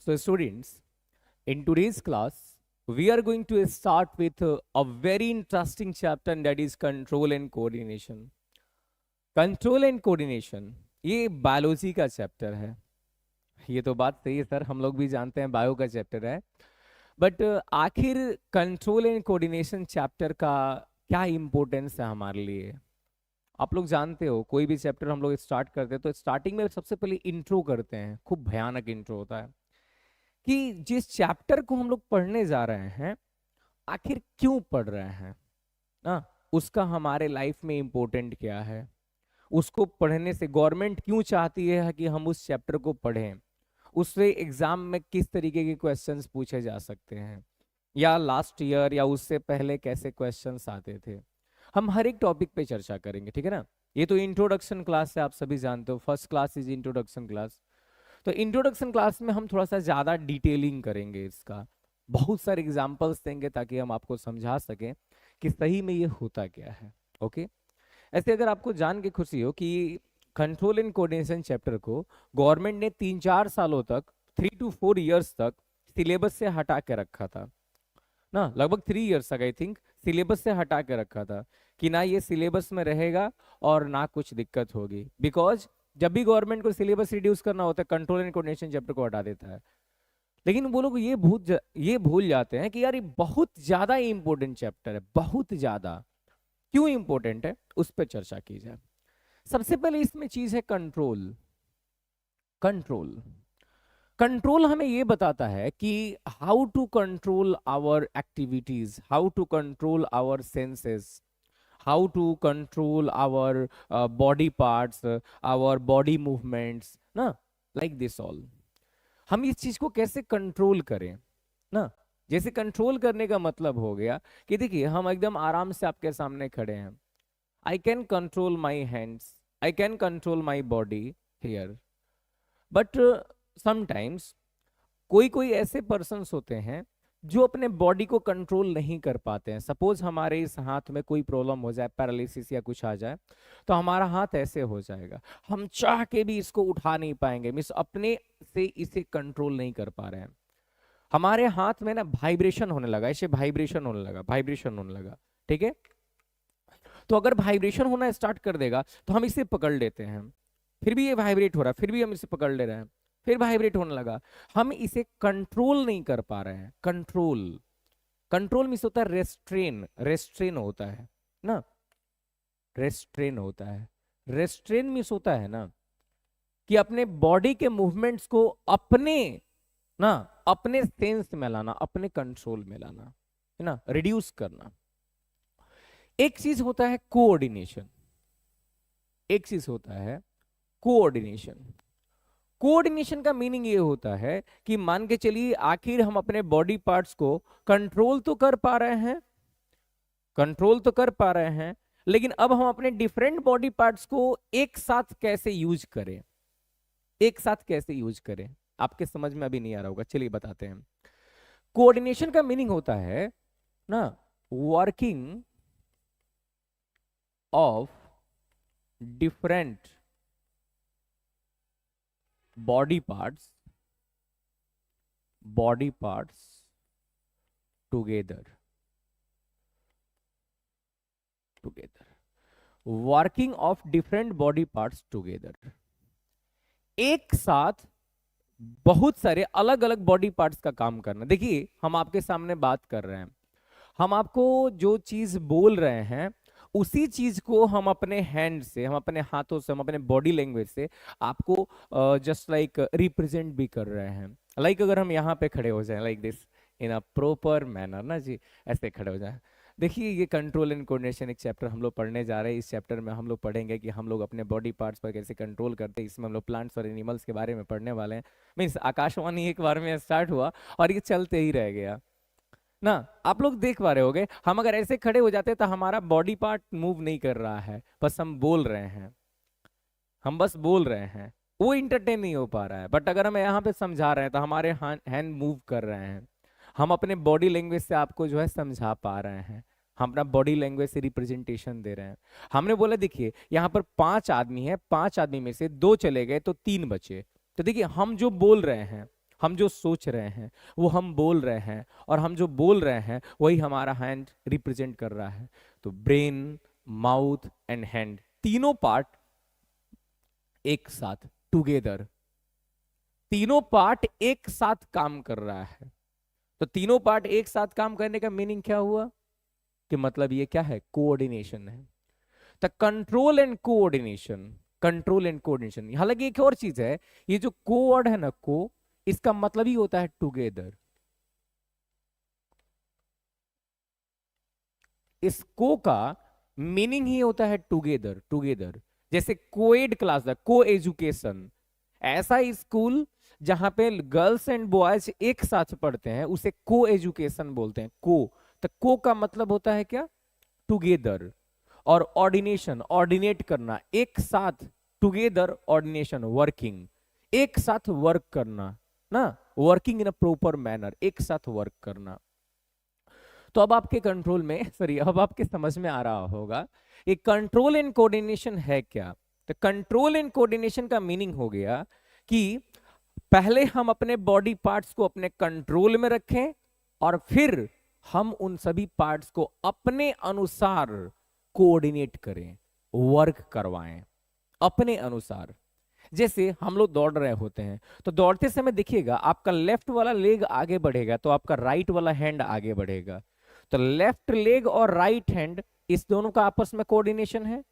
So, students, in today's class, we are going to start with a very interesting chapter, and that is control and coordination. Control and coordination ये biology का chapter है। ये तो बात सही है sir, हम लोग भी जानते हैं बायो का चैप्टर है। बट आखिर कंट्रोल एंड कोऑर्डिनेशन चैप्टर का क्या इम्पोर्टेंस है हमारे लिए? आप लोग जानते हो, कोई भी चैप्टर हम लोग स्टार्ट करते हैं तो स्टार्टिंग में सबसे पहले इंट्रो करते हैं। खूब भयानक इंट्रो होता है कि जिस चैप्टर को हम लोग पढ़ने जा रहे हैं आखिर क्यों पढ़ रहे हैं ना, उसका हमारे लाइफ में इम्पोर्टेंट क्या है, उसको पढ़ने से गवर्नमेंट क्यों चाहती है कि हम उस चैप्टर को पढ़ें, उससे एग्जाम में किस तरीके के क्वेश्चंस पूछे जा सकते हैं, या लास्ट ईयर या उससे पहले कैसे क्वेश्चंस आते थे। हम हर एक टॉपिक पे चर्चा करेंगे, ठीक है ना। ये तो इंट्रोडक्शन क्लास है, आप सभी जानते हो, first class is introduction class. तो इंट्रोडक्शन क्लास में हम थोड़ा सा ज्यादा डिटेलिंग करेंगे, इसका बहुत सारे एग्जाम्पल्स देंगे ताकि हम आपको समझा सकें कि सही में ये होता क्या है। ओके, ऐसे अगर आपको जान के खुशी हो कि कंट्रोल एंड कोऑर्डिनेशन चैप्टर को गवर्नमेंट ने 3-4 सालों तक, 3 to 4 इयर्स तक सिलेबस से हटा के रखा था ना, लगभग 3 इयर्स तक आई थिंक सिलेबस से हटा के रखा था कि ना ये सिलेबस में रहेगा और ना कुछ दिक्कत होगी। बिकॉज जब भी गवर्नमेंट को सिलेबस रिड्यूस करना होता है कंट्रोल एंड कोऑर्डिनेशन चैप्टर को हटा देता है। लेकिन वो लोग ये भूल जाते हैं कि यार ये बहुत ज्यादा इंपॉर्टेंट चैप्टर है, बहुत ज्यादा। क्यों इंपॉर्टेंट है उस पर चर्चा की जाए। सबसे पहले इसमें चीज है कंट्रोल। कंट्रोल कंट्रोल हमें ये बताता है कि how to control our activities, how to control our senses, how to control our body parts, our body movements ना, लाइक दिस ऑल। हम इस चीज को कैसे कंट्रोल करें ना। जैसे कंट्रोल करने का मतलब हो गया कि देखिए हम एकदम आराम से आपके सामने खड़े हैं, I can control my hands, I can control my body here. But sometimes कोई कोई ऐसे पर्सन्स होते हैं जो अपने बॉडी को कंट्रोल नहीं कर पाते हैं। सपोज हमारे इस हाथ में कोई प्रॉब्लम हो जाए, पैरालिसिस या कुछ आ जाए, तो हमारा हाथ ऐसे हो जाएगा, हम चाह के भी इसको उठा नहीं पाएंगे, मीन्स अपने से इसे कंट्रोल नहीं कर पा रहे हैं। हमारे हाथ में ना वाइब्रेशन होने लगा, ऐसे वाइब्रेशन होने लगा, वाइब्रेशन होने लगा, ठीक है। तो अगर वाइब्रेशन होना स्टार्ट कर देगा तो हम इसे पकड़ लेते हैं, फिर भी ये वाइब्रेट हो रहा है, फिर भी हम इसे पकड़ ले रहे हैं, फिर वाइब्रेट होने लगा, हम इसे कंट्रोल नहीं कर पा रहे हैं। कंट्रोल, कंट्रोल मीन्स होता है रेस्ट्रेन, रेस्ट्रेन होता है ना, रेस्ट्रेन होता है। रेस्ट्रेन मीन्स होता है ना कि अपने बॉडी के मूवमेंट्स को अपने ना, अपने सेंस में लाना, अपने कंट्रोल में लाना, है ना, रिड्यूस करना। एक चीज होता है कोऑर्डिनेशन, एक चीज होता है कोऑर्डिनेशन। कोऑर्डिनेशन का मीनिंग ये होता है कि मान के चलिए आखिर हम अपने बॉडी पार्ट्स को कंट्रोल तो कर पा रहे हैं, कंट्रोल तो कर पा रहे हैं, लेकिन अब हम अपने डिफरेंट बॉडी पार्ट्स को एक साथ कैसे यूज करें, एक साथ कैसे यूज करें, आपके समझ में अभी नहीं आ रहा होगा, चलिए बताते हैं। कोऑर्डिनेशन का मीनिंग होता है ना working of different body parts, body parts together, together, working of different body parts together। एक साथ बहुत सारे अलग अलग बॉडी पार्ट्स का काम करना। देखिए हम आपके सामने बात कर रहे हैं, हम आपको जो चीज बोल रहे हैं उसी चीज को हम अपने हैंड से, हम अपने हाथों से, हम अपने बॉडी लैंग्वेज से आपको जस्ट लाइक रिप्रेजेंट भी कर रहे हैं। लाइक अगर हम यहाँ पे खड़े हो जाएं like this in a proper manner ना जी, ऐसे खड़े हो जाएं। देखिए ये कंट्रोल एंड कोऑर्डिनेशन एक चैप्टर हम लोग पढ़ने जा रहे हैं। इस चैप्टर में हम लोग पढ़ेंगे कि हम लोग अपने बॉडी पार्ट्स पर कैसे कंट्रोल करते हैं। इसमें हम लोग प्लांट्स और एनिमल्स के बारे में पढ़ने वाले हैं। मीन्स आकाशवाणी एक बार में स्टार्ट हुआ और ये चलते ही रह गया ना। आप लोग देख पा रहे होगे, हम अगर ऐसे खड़े हो जाते तो हमारा बॉडी पार्ट मूव नहीं कर रहा है, बस हम बोल रहे हैं, हम बस बोल रहे हैं, वो इंटरटेन नहीं हो पा रहा है। बट अगर हम यहाँ पे समझा रहे हैं तो हमारे हैंड मूव कर रहे हैं, हम अपने बॉडी लैंग्वेज से आपको जो है समझा पा रहे हैं, हम अपना बॉडी लैंग्वेज से रिप्रेजेंटेशन दे रहे हैं। हमने बोला देखिए यहाँ पर 5 आदमी है, 5 आदमी में से 2 चले गए तो 3 बचे। तो देखिए हम जो बोल रहे हैं हम जो सोच रहे हैं वो हम बोल रहे हैं, और हम जो बोल रहे हैं वही हमारा हैंड रिप्रेजेंट कर रहा है। तो ब्रेन, माउथ एंड हैंड, तीनों पार्ट एक साथ, टुगेदर, तीनों पार्ट एक साथ काम कर रहा है। तो तीनों पार्ट एक साथ काम करने का मीनिंग क्या हुआ, कि मतलब ये क्या है, कोऑर्डिनेशन है। The control and coordination, control and coordination. हालांकि एक और चीज है, ये जो को वर्ड है ना, को, इसका मतलब ही होता है टुगेदर। इस को का मीनिंग ही होता है टुगेदर, टुगेदर। जैसे कोएड क्लास, को एजुकेशन, ऐसा स्कूल जहां पे गर्ल्स एंड बॉयज एक साथ पढ़ते हैं उसे को एजुकेशन बोलते हैं, को। तो को का मतलब होता है क्या, टुगेदर। और ऑर्डिनेशन, ऑर्डिनेट करना, एक साथ, टुगेदर ऑर्डिनेशन, वर्किंग, एक साथ वर्क करना ना, working in a proper manner, एक साथ वर्क करना। तो अब आपके कंट्रोल में, सॉरी, अब आपके समझ में आ रहा होगा ये कंट्रोल एंड कोऑर्डिनेशन है क्या। तो कंट्रोल एंड कोऑर्डिनेशन का मीनिंग हो गया कि पहले हम अपने बॉडी पार्ट्स को अपने कंट्रोल में रखें, और फिर हम उन सभी पार्ट्स को अपने अनुसार कोऑर्डिनेट करें, वर्क करवाएं अपने अनुसार। जैसे हम लोग दौड़ रहे होते हैं, तो दौड़ते समय देखिएगा आपका लेफ्ट वाला लेग आगे बढ़ेगा तो आपका राइट वाला हैंड आगे बढ़ेगा। तो लेफ्ट लेग और राइट हैंड, इस दोनों का आपस में कोऑर्डिनेशन है।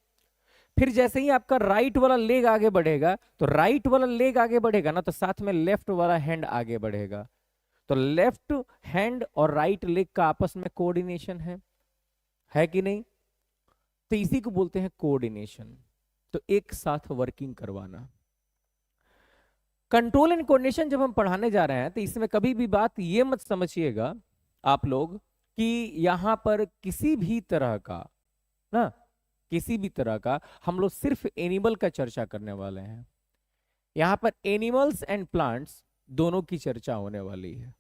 फिर जैसे ही आपका राइट वाला लेग आगे बढ़ेगा, तो राइट वाला लेग आगे बढ़ेगा ना, तो साथ में लेफ्ट वाला हैंड आगे बढ़ेगा। तो लेफ्ट हैंड और राइट लेग का आपस में कोऑर्डिनेशन है कि नहीं। तो इसी को बोलते हैं कोऑर्डिनेशन। तो एक साथ वर्किंग करवाना। कंट्रोल एंड कोऑर्डिनेशन जब हम पढ़ाने जा रहे हैं तो इसमें कभी भी बात ये मत समझिएगा आप लोग कि यहां पर किसी भी तरह का ना, किसी भी तरह का हम लोग सिर्फ एनिमल का चर्चा करने वाले हैं। यहां पर एनिमल्स एंड प्लांट्स दोनों की चर्चा होने वाली है।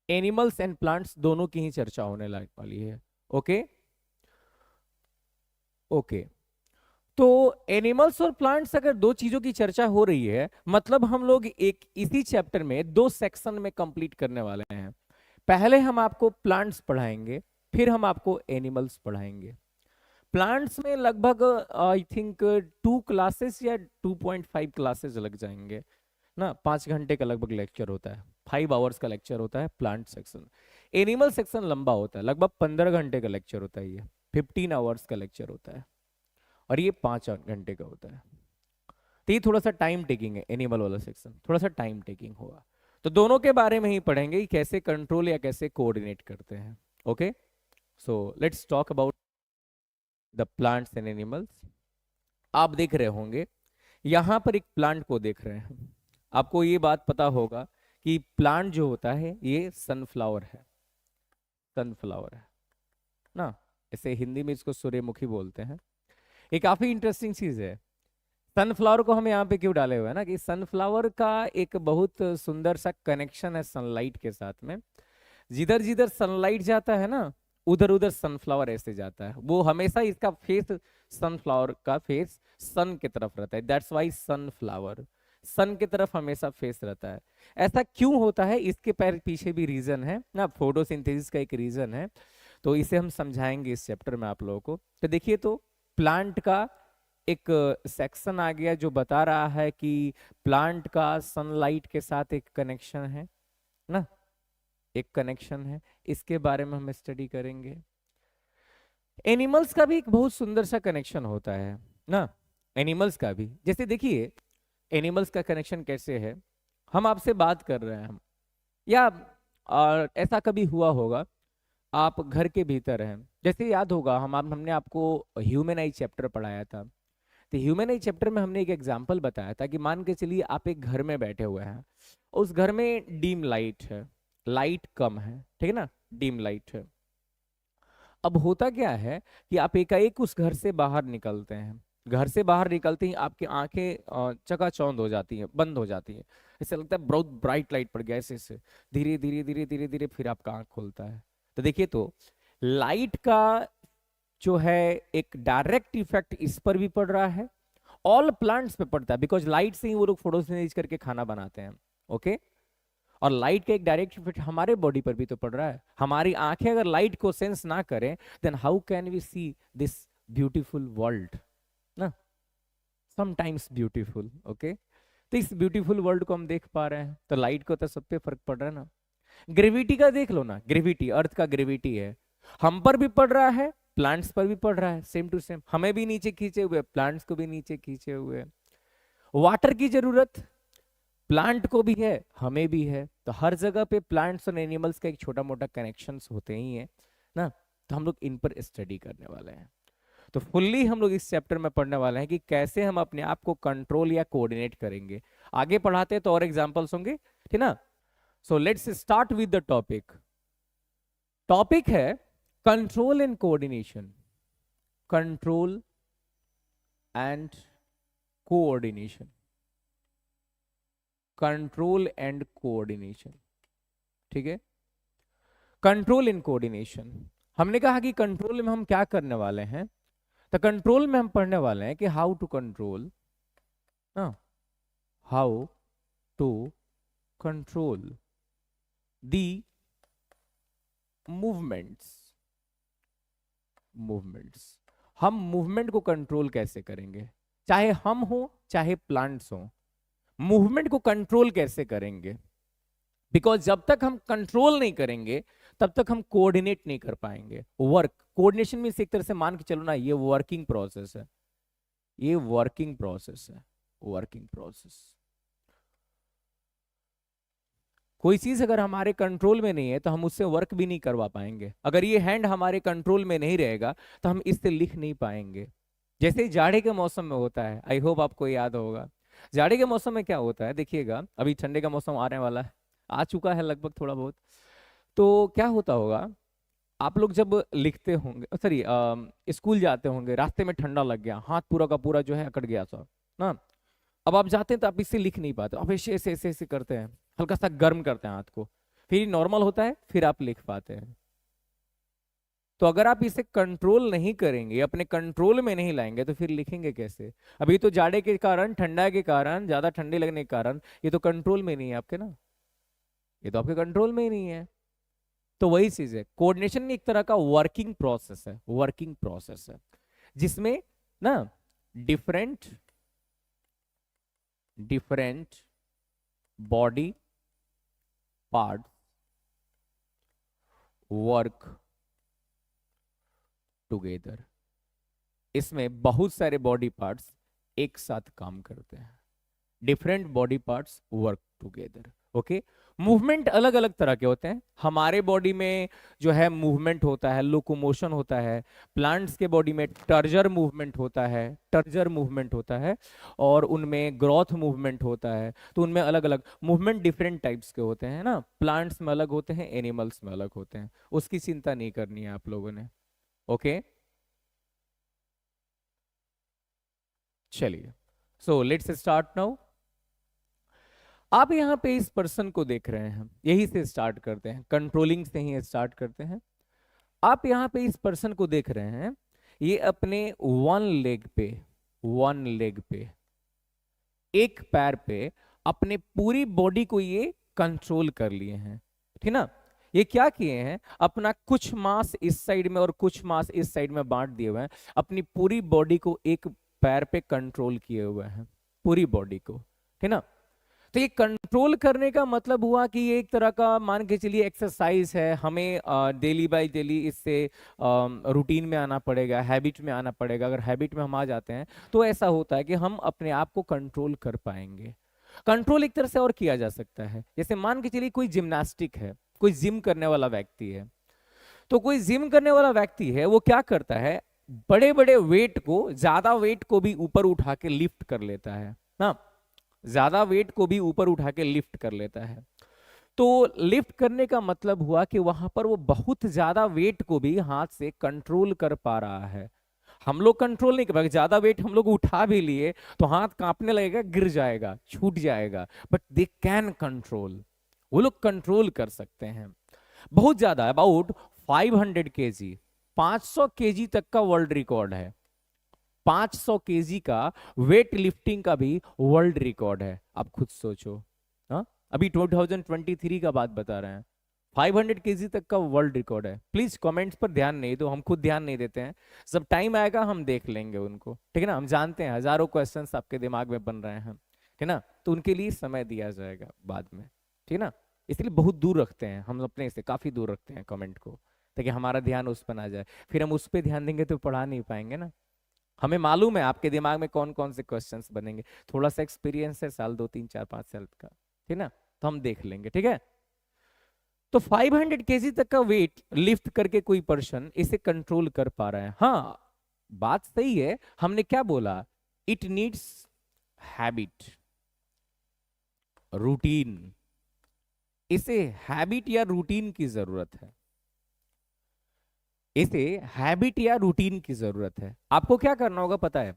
एनिमल्स एंड प्लांट्स दोनों की ही चर्चा होने वाली है। Okay okay. तो एनिमल्स और प्लांट्स, अगर दो चीजों की चर्चा हो रही है, मतलब हम लोग एक इसी चैप्टर में दो सेक्शन में कंप्लीट करने वाले हैं। पहले हम आपको प्लांट्स पढ़ाएंगे, फिर हम आपको एनिमल्स पढ़ाएंगे। प्लांट्स में लगभग आई थिंक 2 क्लासेस या 2.5 क्लासेस लग जाएंगे ना, 5 घंटे का लगभग लेक्चर होता है, 5 आवर्स का लेक्चर होता है प्लांट सेक्शन। एनिमल सेक्शन लंबा होता है, लगभग 15 घंटे का लेक्चर होता है, ये 15 आवर्स का लेक्चर होता है, और ये 5 घंटे का होता है। तो ये थोड़ा सा टाइम टेकिंग है, एनिमल वाला सेक्शन थोड़ा सा टाइम टेकिंग होगा। तो दोनों के बारे में ही पढ़ेंगे कि कैसे कंट्रोल या कैसे कोऑर्डिनेट करते हैं। Okay, so let's talk about the plants and animals. आप देख रहे होंगे, यहां पर एक प्लांट को देख रहे हैं। आपको ये बात पता होगा कि प्लांट जो होता है ये सनफ्लावर है, सनफ्लावर है ना, ऐसे हिंदी में इसको सूर्यमुखी बोलते हैं। ये काफी इंटरेस्टिंग चीज है। सनफ्लावर को हम यहाँ पे क्यों डाले हुए हैं ना, कि सनफ्लावर का एक बहुत सुंदर सा कनेक्शन है सनलाइट के साथ में। जिधर जिधर सनलाइट जाता है ना, उधर उधर सनफ्लावर ऐसे जाता है। वो हमेशा इसका फेस, सनफ्लावर का फेस सन की तरफ रहता है, दैट्स वाई सनफ्लावर, सन की तरफ हमेशा फेस रहता है। ऐसा क्यों होता है, इसके पीछे भी रीजन है ना, फोटोसिंथेसिस का एक रीजन है। तो इसे हम समझाएंगे इस चैप्टर में आप लोगों को। तो देखिए, तो प्लांट का एक सेक्शन आ गया जो बता रहा है कि प्लांट का सनलाइट के साथ एक कनेक्शन है ना, एक कनेक्शन है, इसके बारे में हम स्टडी करेंगे। एनिमल्स का भी एक बहुत सुंदर सा कनेक्शन होता है ना, एनिमल्स का भी। जैसे देखिए, एनिमल्स का कनेक्शन कैसे है, हम आपसे बात कर रहे हैं हम, या ऐसा कभी हुआ होगा आप घर के भीतर हैं, जैसे याद होगा हमने आपको ह्यूमन आई चैप्टर पढ़ाया था। तो ह्यूमन आई चैप्टर में हमने एक एग्जांपल बताया था कि मान के चलिए आप एक घर में बैठे हुए हैं, उस घर में डीम लाइट है, लाइट कम है, ठीक है ना, डीम लाइट है। अब होता क्या है कि आप एकाएक उस घर से बाहर निकलते हैं, घर से बाहर निकलते ही आपकी आंखें चकाचौंध हो जाती हैं, बंद हो जाती हैं, ऐसा लगता है बहुत ब्राइट लाइट पड़ गया, ऐसे ऐसे धीरे धीरे धीरे धीरे धीरे फिर आपका आंख खुलता है। तो देखिए, तो लाइट का जो है एक डायरेक्ट इफेक्ट इस पर भी पड़ रहा है, ऑल प्लांट्स पे पड़ता है, बिकॉज लाइट से ही वो लोग फोटोसिंथेसिस करके खाना बनाते हैं। ओके। और लाइट का एक डायरेक्ट इफेक्ट हमारे बॉडी पर भी तो पड़ रहा है। हमारी आंखें अगर लाइट को सेंस ना करें, then how can we see this beautiful world ना, समटाइम्स ब्यूटीफुल। ओके, तो इस ब्यूटीफुल वर्ल्ड को हम देख पा रहे हैं, तो लाइट को तो सब पे फर्क पड़ रहा है ना। ग्रेविटी का देख लो ना, ग्रेविटी, अर्थ का ग्रेविटी है, हम पर भी पड़ रहा है, प्लांट्स पर भी पड़ रहा है, सेम टू सेम। हमें भी नीचे खींचे हुए, प्लांट्स को भी नीचे खींचे हुए। वाटर की जरूरत प्लांट को भी है, हमें भी है, तो हर जगह पे प्लांट्स और एनिमल्स का एक छोटा मोटा कनेक्शंस होते ही है ना। तो हम लोग इन पर स्टडी करने वाले हैं। तो फुल्ली हम लोग इस चैप्टर में पढ़ने वाले हैं कि कैसे हम अपने आप को कंट्रोल या कोऑर्डिनेट करेंगे। आगे पढ़ाते हैं तो और एग्जांपल्स होंगे, ठीक ना। So let's start with the topic. Topic है control and coordination. Control and coordination. Control and coordination, ठीक है। कंट्रोल एंड कोऑर्डिनेशन, हमने कहा कि कंट्रोल में हम क्या करने वाले हैं। तो कंट्रोल में हम पढ़ने वाले हैं कि how to control, how to control the movements. Movements, हम मूवमेंट को कंट्रोल कैसे करेंगे, चाहे हम हो चाहे प्लांट्स हो, मूवमेंट को कंट्रोल कैसे करेंगे। बिकॉज जब तक हम कंट्रोल नहीं करेंगे तब तक हम कोऑर्डिनेट नहीं कर पाएंगे। वर्क कोऑर्डिनेशन में एक तरह से मान के चलो ना, ये वर्किंग प्रोसेस है, ये वर्किंग प्रोसेस है, वर्किंग प्रोसेस। कोई चीज अगर हमारे कंट्रोल में नहीं है तो हम उससे वर्क भी नहीं करवा पाएंगे। अगर ये हैंड हमारे कंट्रोल में नहीं रहेगा तो हम इससे लिख नहीं पाएंगे। जैसे जाड़े के मौसम में होता है, आई होप आपको याद होगा, जाड़े के मौसम में क्या होता है, देखिएगा अभी ठंडे का मौसम आने वाला है, आ चुका है लगभग थोड़ा बहुत। तो क्या होता होगा, आप लोग जब लिखते होंगे, सॉरी स्कूल जाते होंगे, रास्ते में ठंडा लग गया, हाथ पूरा का पूरा जो है अकड़ गया था ना। अब आप जाते हैं तो आप इससे लिख नहीं पाते, आप ऐसे ऐसे ऐसे ऐसे करते हैं, हल्का सा गर्म करते हैं हाथ को, फिर नॉर्मल होता है, फिर आप लिख पाते हैं। तो अगर आप इसे कंट्रोल नहीं करेंगे, अपने कंट्रोल में नहीं लाएंगे, तो फिर लिखेंगे कैसे। अभी तो जाड़े के कारण, ठंडा के कारण, ज्यादा ठंडी लगने के कारण ये तो कंट्रोल में नहीं है आपके ना, ये तो आपके कंट्रोल में ही नहीं है। तो वही चीज है, कोऑर्डिनेशन एक तरह का वर्किंग प्रोसेस है, वर्किंग प्रोसेस है, जिसमें ना different different body part work together. इसमें बहुत सारे बॉडी पार्ट्स एक साथ काम करते हैं, different body parts work together. Okay, movement अलग अलग तरह के होते हैं। हमारे बॉडी में जो है मूवमेंट होता है, लोकोमोशन होता है। प्लांट्स के बॉडी में टर्जर मूवमेंट होता है, टर्जर मूवमेंट होता है, और उनमें ग्रोथ मूवमेंट होता है। तो उनमें अलग अलग मूवमेंट डिफरेंट टाइप्स के होते हैं ना, प्लांट्स में अलग होते हैं, एनिमल्स में अलग होते हैं। उसकी चिंता नहीं करनी है आप लोगों ने। ओके, चलिए, सो लेट्स स्टार्ट नाउ। आप यहाँ पे इस पर्सन को देख रहे हैं, यही से स्टार्ट करते हैं, कंट्रोलिंग से ही स्टार्ट करते हैं। आप यहाँ पे इस पर्सन को देख रहे हैं, ये अपने वन लेग पे, एक पैर पे अपने पूरी बॉडी को ये कंट्रोल कर लिए हैं, ठीक ना। ये क्या किए हैं, अपना कुछ मास इस साइड में और कुछ मास इस साइड में बांट दिए हुए हैं, अपनी पूरी बॉडी को एक पैर पे कंट्रोल किए हुए हैं, पूरी बॉडी को, ठीक ना। तो ये कंट्रोल करने का मतलब हुआ कि ये एक तरह का मान के चलिए एक्सरसाइज है, हमें डेली बाय डेली इससे रूटीन में आना पड़ेगा, हैबिट में आना पड़ेगा। अगर हैबिट में हम आ जाते हैं तो ऐसा होता है कि हम अपने आप को कंट्रोल कर पाएंगे। कंट्रोल एक तरह से और किया जा सकता है, जैसे मान के चलिए कोई जिम्नास्टिक है, कोई जिम करने वाला व्यक्ति है। तो कोई जिम करने वाला व्यक्ति है, वो क्या करता है, बड़े बड़े वेट को, ज्यादा वेट को भी ऊपर उठा के लिफ्ट कर लेता है ना, ज्यादा वेट को भी ऊपर उठा के लिफ्ट कर लेता है। तो लिफ्ट करने का मतलब हुआ कि वहां पर वो बहुत ज्यादा वेट को भी हाथ से कंट्रोल कर पा रहा है। हम लोग कंट्रोल नहीं कर पाएंगे, ज्यादा वेट हम लोग उठा भी लिए तो हाथ कांपने लगेगा, गिर जाएगा, छूट जाएगा, बट दे कैन कंट्रोल, वो लोग कंट्रोल कर सकते हैं। बहुत ज्यादा, अबाउट 500 केजी, 500 केजी तक का वर्ल्ड रिकॉर्ड है। 500 केजी का वेट लिफ्टिंग का भी वर्ल्ड रिकॉर्ड है। आप खुद सोचो, हाँ, अभी 2023 का बात बता रहे हैं। 500 केजी तक का वर्ल्ड रिकॉर्ड है। प्लीज कमेंट्स पर ध्यान नहीं दो, हम खुद ध्यान नहीं देते हैं। जब टाइम आएगा हम देख लेंगे उनको, ठीक है ना। हम जानते हैं हजारों क्वेश्चंस आपके दिमाग में बन रहे हैं, ठीक है ना, तो उनके लिए समय दिया जाएगा बाद में, ठीक है ना। इसलिए बहुत दूर रखते हैं हम, अपने से काफी दूर रखते हैं कमेंट को, ताकि हमारा ध्यान उस पर ना जाए। फिर हम उस पर ध्यान देंगे तो पढ़ा नहीं पाएंगे ना। हमें मालूम है आपके दिमाग में कौन कौन से क्वेश्चंस बनेंगे, थोड़ा सा एक्सपीरियंस है साल 2 3 4 5 साल का, ठीक ना, तो हम देख लेंगे, ठीक है। तो 500 केजी तक का वेट लिफ्ट करके कोई पर्सन इसे कंट्रोल कर पा रहा है। हाँ, बात सही है। हमने क्या बोला, इट नीड्स हैबिट, रूटीन। इसे हैबिट या रूटीन की जरूरत है, इसे हैबिट या रूटीन की जरूरत है। आपको क्या करना होगा पता है,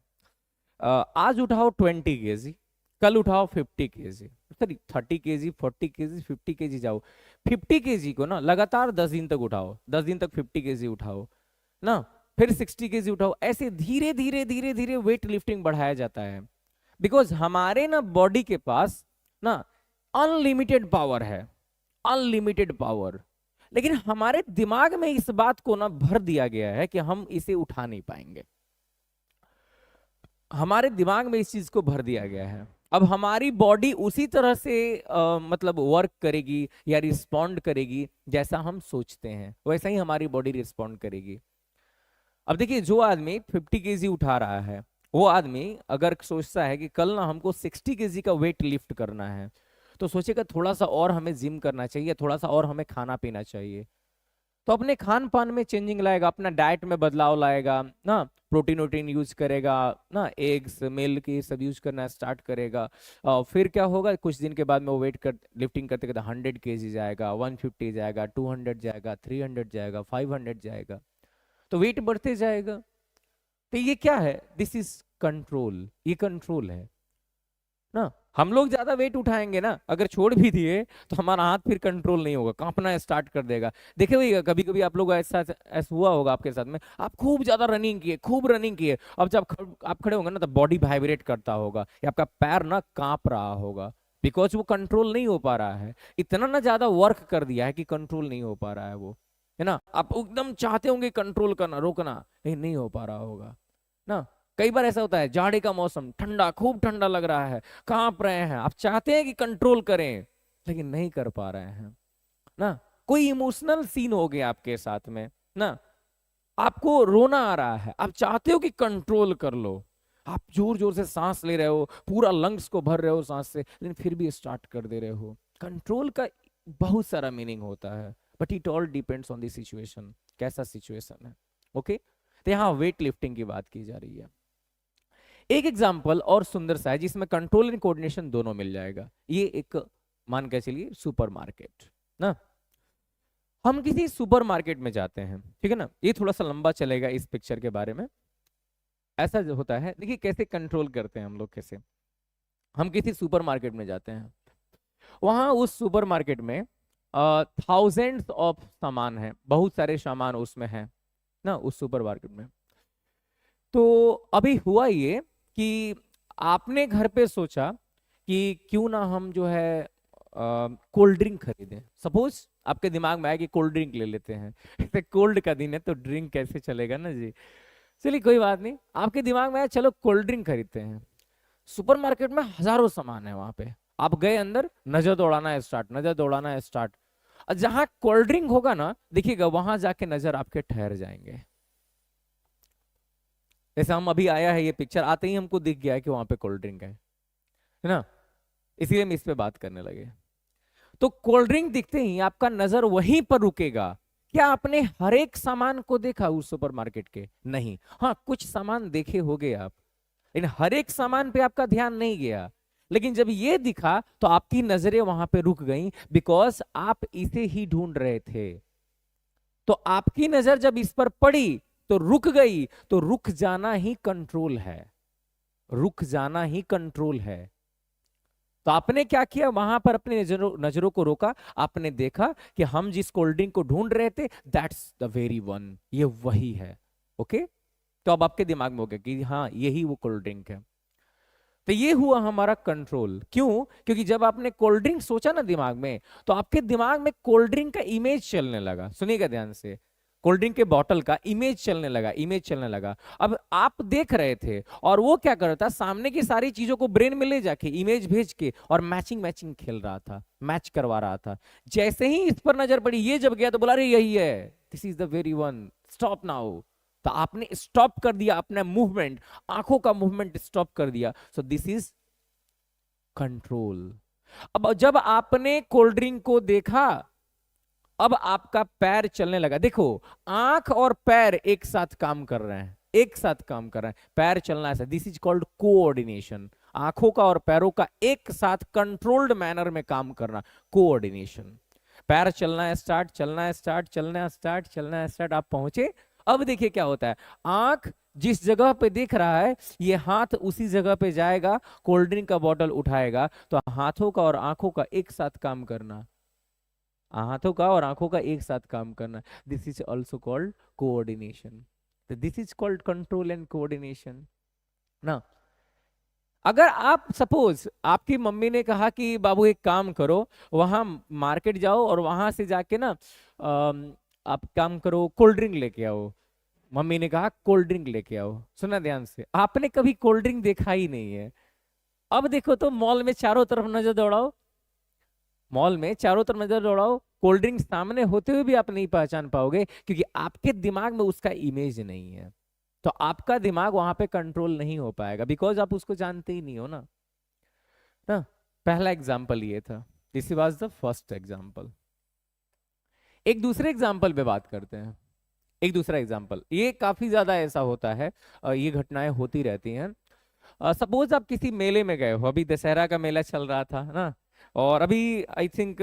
आज उठाओ 20 केजी, कल उठाओ 50 KG, sorry 30 KG, 40 KG, 50 KG जाओ। 50 केजी को ना लगातार 10 दिन तक उठाओ, 10 दिन तक 50 केजी उठाओ ना, फिर 60 केजी उठाओ। ऐसे धीरे धीरे धीरे धीरे वेट लिफ्टिंग बढ़ाया जाता है। बिकॉज हमारे ना बॉडी के पास ना अनलिमिटेड पावर है, अनलिमिटेड पावर। लेकिन हमारे दिमाग में इस बात को ना भर दिया गया है कि हम इसे उठा नहीं पाएंगे। हमारे दिमाग में इस चीज को भर दिया गया है। अब हमारी बॉडी उसी तरह से मतलब वर्क करेगी या रिस्पॉन्ड करेगी जैसा हम सोचते हैं, वैसा ही हमारी बॉडी रिस्पॉन्ड करेगी। अब देखिए, जो आदमी 50 केजी उठा रहा है, वो आदमी अगर सोचता है कि कल ना हमको 60 केजी का वेट लिफ्ट करना है, तो सोचेगा थोड़ा सा और हमें जिम करना चाहिए, थोड़ा सा और हमें खाना पीना चाहिए। तो अपने खान पान में चेंजिंग लाएगा, अपना डाइट में बदलाव लाएगा ना, प्रोटीन वोटीन यूज करेगा ना, एग्स मिल्क ये सब यूज करना स्टार्ट करेगा। फिर क्या होगा, कुछ दिन के बाद में वो वेट कर लिफ्टिंग करते करते 100 केजी जाएगा, 150 जाएगा, 200 जाएगा, 300 जाएगा, 500 जाएगा, तो वेट बढ़ते जाएगा। तो ये क्या है, दिस इज कंट्रोल, ये कंट्रोल है ना। हम लोग ज्यादा वेट उठाएंगे ना, अगर छोड़ भी दिए तो हमारा हाथ फिर कंट्रोल नहीं होगा, कांपना स्टार्ट कर देगा। देखे हुए कभी कभी आप लोग ऐसा ऐसा हुआ होगा आपके साथ में, आप खूब ज्यादा रनिंग किए, खूब रनिंग किए, अब जब आप खड़े होंगे ना तो बॉडी वाइब्रेट करता होगा या आपका पैर ना कांप रहा होगा, बिकॉज वो कंट्रोल नहीं हो पा रहा है। इतना ना ज्यादा वर्क कर दिया है कि कंट्रोल नहीं हो पा रहा है वो, है ना। आप एकदम चाहते होंगे कंट्रोल करना, रोकना, लेकिन नहीं हो पा रहा होगा ना। कई बार ऐसा होता है, जाड़े का मौसम, ठंडा, खूब ठंडा लग रहा है, कांप रहे हैं, आप चाहते हैं कि कंट्रोल करें लेकिन नहीं कर पा रहे हैं ना। कोई इमोशनल सीन हो गया आपके साथ में ना, आपको रोना आ रहा है, आप चाहते हो कि कंट्रोल कर लो, आप जोर जोर से सांस ले रहे हो, पूरा लंग्स को भर रहे हो सांस से, लेकिन फिर भी स्टार्ट कर दे रहे हो। कंट्रोल का बहुत सारा मीनिंग होता है, but it all depends on the situation, कैसा सिचुएशन है। ओके, तो यहाँ वेट लिफ्टिंग की बात की जा रही है। एक एग्जाम्पल और सुंदर सा है जिसमें कंट्रोल एंड कोऑर्डिनेशन दोनों मिल जाएगा। ये एक मान के चलिए सुपरमार्केट ना, हम किसी सुपरमार्केट में जाते हैं, ठीक है ना। ये थोड़ा सा लंबा चलेगा इस पिक्चर के बारे में। ऐसा जो होता है, देखिए कैसे कंट्रोल करते हैं हम लोग, कैसे हम किसी सुपरमार्केट में जाते हैं, वहां उस सुपरमार्केट में थाउजेंड्स ऑफ सामान है, बहुत सारे सामान उसमें है ना, उस सुपरमार्केट में। तो अभी हुआ ये कि आपने घर पे सोचा कि क्यों ना हम जो है कोल्ड ड्रिंक खरीदें। सपोज आपके दिमाग में आया कि कोल्ड ड्रिंक ले लेते हैं ऐसे कोल्ड का दिन है तो ड्रिंक कैसे चलेगा ना जी। चलिए कोई बात नहीं, आपके दिमाग में आया चलो कोल्ड ड्रिंक खरीदते हैं। सुपरमार्केट में हजारों सामान है, वहां पे आप गए अंदर, नजर दौड़ाना है स्टार्ट, नजर दौड़ाना है स्टार्ट। और जहां कोल्ड ड्रिंक होगा ना, देखिएगा वहां जाके नजर आपके ठहर जाएंगे। जैसे हम अभी आया है, ये पिक्चर आते ही हमको दिख गया है कि वहां पे कोल्ड ड्रिंक है ना, इसीलिए हम इस पे बात करने लगे। तो कोल्ड ड्रिंक दिखते ही आपका नजर वहीं पर रुकेगा। क्या आपने हर एक सामान को देखा उस सुपरमार्केट के? नहीं। हाँ, कुछ सामान देखे होंगे आप, लेकिन हर एक सामान पे आपका ध्यान नहीं गया। लेकिन जब ये दिखा तो आपकी नजरें वहां पे रुक गई, बिकॉज आप इसे ही ढूंढ रहे थे। तो आपकी नजर जब इस पर पड़ी तो रुक गई, तो रुक जाना ही कंट्रोल है, रुक जाना ही कंट्रोल है। तो आपने क्या किया, वहां पर अपने नजरों को रोका, आपने देखा कि हम जिस कोल्ड ड्रिंक को ढूंढ रहे थे दैट्स द वेरी वन, ये वही है। ओके, तो अब आपके दिमाग में हो गया कि हाँ यही वो कोल्ड ड्रिंक है। तो ये हुआ हमारा कंट्रोल। क्यों? क्योंकि जब आपने कोल्ड ड्रिंक सोचा ना दिमाग में, तो आपके दिमाग में कोल्ड ड्रिंक का इमेज चलने लगा। सुनिएगा ध्यान से, कोल्ड ड्रिंक के बॉटल का इमेज चलने लगा, इमेज चलने लगा। अब आप देख रहे थे और वो क्या कर रहा था, सामने की सारी चीजों को ब्रेन में ले जाके इमेज भेज के और मैचिंग मैचिंग खेल रहा था, मैच करवा रहा था। जैसे ही इस पर नजर पड़ी, ये जब गया तो बोला अरे यही है, this is the very one, stop now. तो आपने स्टॉप कर दिया अपना मूवमेंट, आंखों का मूवमेंट स्टॉप कर दिया। So this is control. अब जब आपने कोल्ड ड्रिंक को देखा, अब आपका पैर चलने लगा। देखो, आंख और पैर एक साथ काम कर रहे हैं, एक साथ काम कर रहे हैं, पैर चलना ऐसा, दिस इज कॉल्ड कोऑर्डिनेशन। आंखों का और पैरों का एक साथ कंट्रोल्ड मैनर में काम करना, कोऑर्डिनेशन। पैर चलना है स्टार्ट, चलना है स्टार्ट, चलना है स्टार्ट, चलना है स्टार्ट, आप पहुंचे। अब देखिए क्या होता है, आंख जिस जगह पे देख रहा है, ये हाथ उसी जगह पे जाएगा, कोल्ड ड्रिंक का बॉटल उठाएगा। तो हाथों का और आंखों का एक साथ काम करना, हाथों का और आंखों का एक साथ काम करना, this is also called coordination. This is called control and coordination ना। अगर आप सपोज आपकी मम्मी ने कहा कि बाबू एक काम करो, वहां मार्केट जाओ और वहां से जाके ना आप काम करो, कोल्ड ड्रिंक लेके आओ। मम्मी ने कहा कोल्ड ड्रिंक लेके आओ। सुना ध्यान से, आपने कभी कोल्ड ड्रिंक देखा ही नहीं है। अब देखो तो मॉल में चारों तरफ नजर दौड़ाओ, मॉल में चारों तरफ नजर दौड़ाओ, कोल्ड ड्रिंक सामने होते हुए भी आप नहीं पहचान पाओगे, क्योंकि आपके दिमाग में उसका इमेज नहीं है। तो आपका दिमाग वहां पे कंट्रोल नहीं हो पाएगा, बिकॉज आप उसको जानते ही नहीं हो ना। पहला एग्जाम्पल ये था, this was the first example. एक दूसरे एग्जाम्पल पे बात करते हैं। एक दूसरा एग्जाम्पल, ये काफी ज्यादा ऐसा होता है, ये घटनाएं होती रहती हैं। सपोज आप किसी मेले में गए हो, अभी दशहरा का मेला चल रहा था ना, और अभी आई थिंक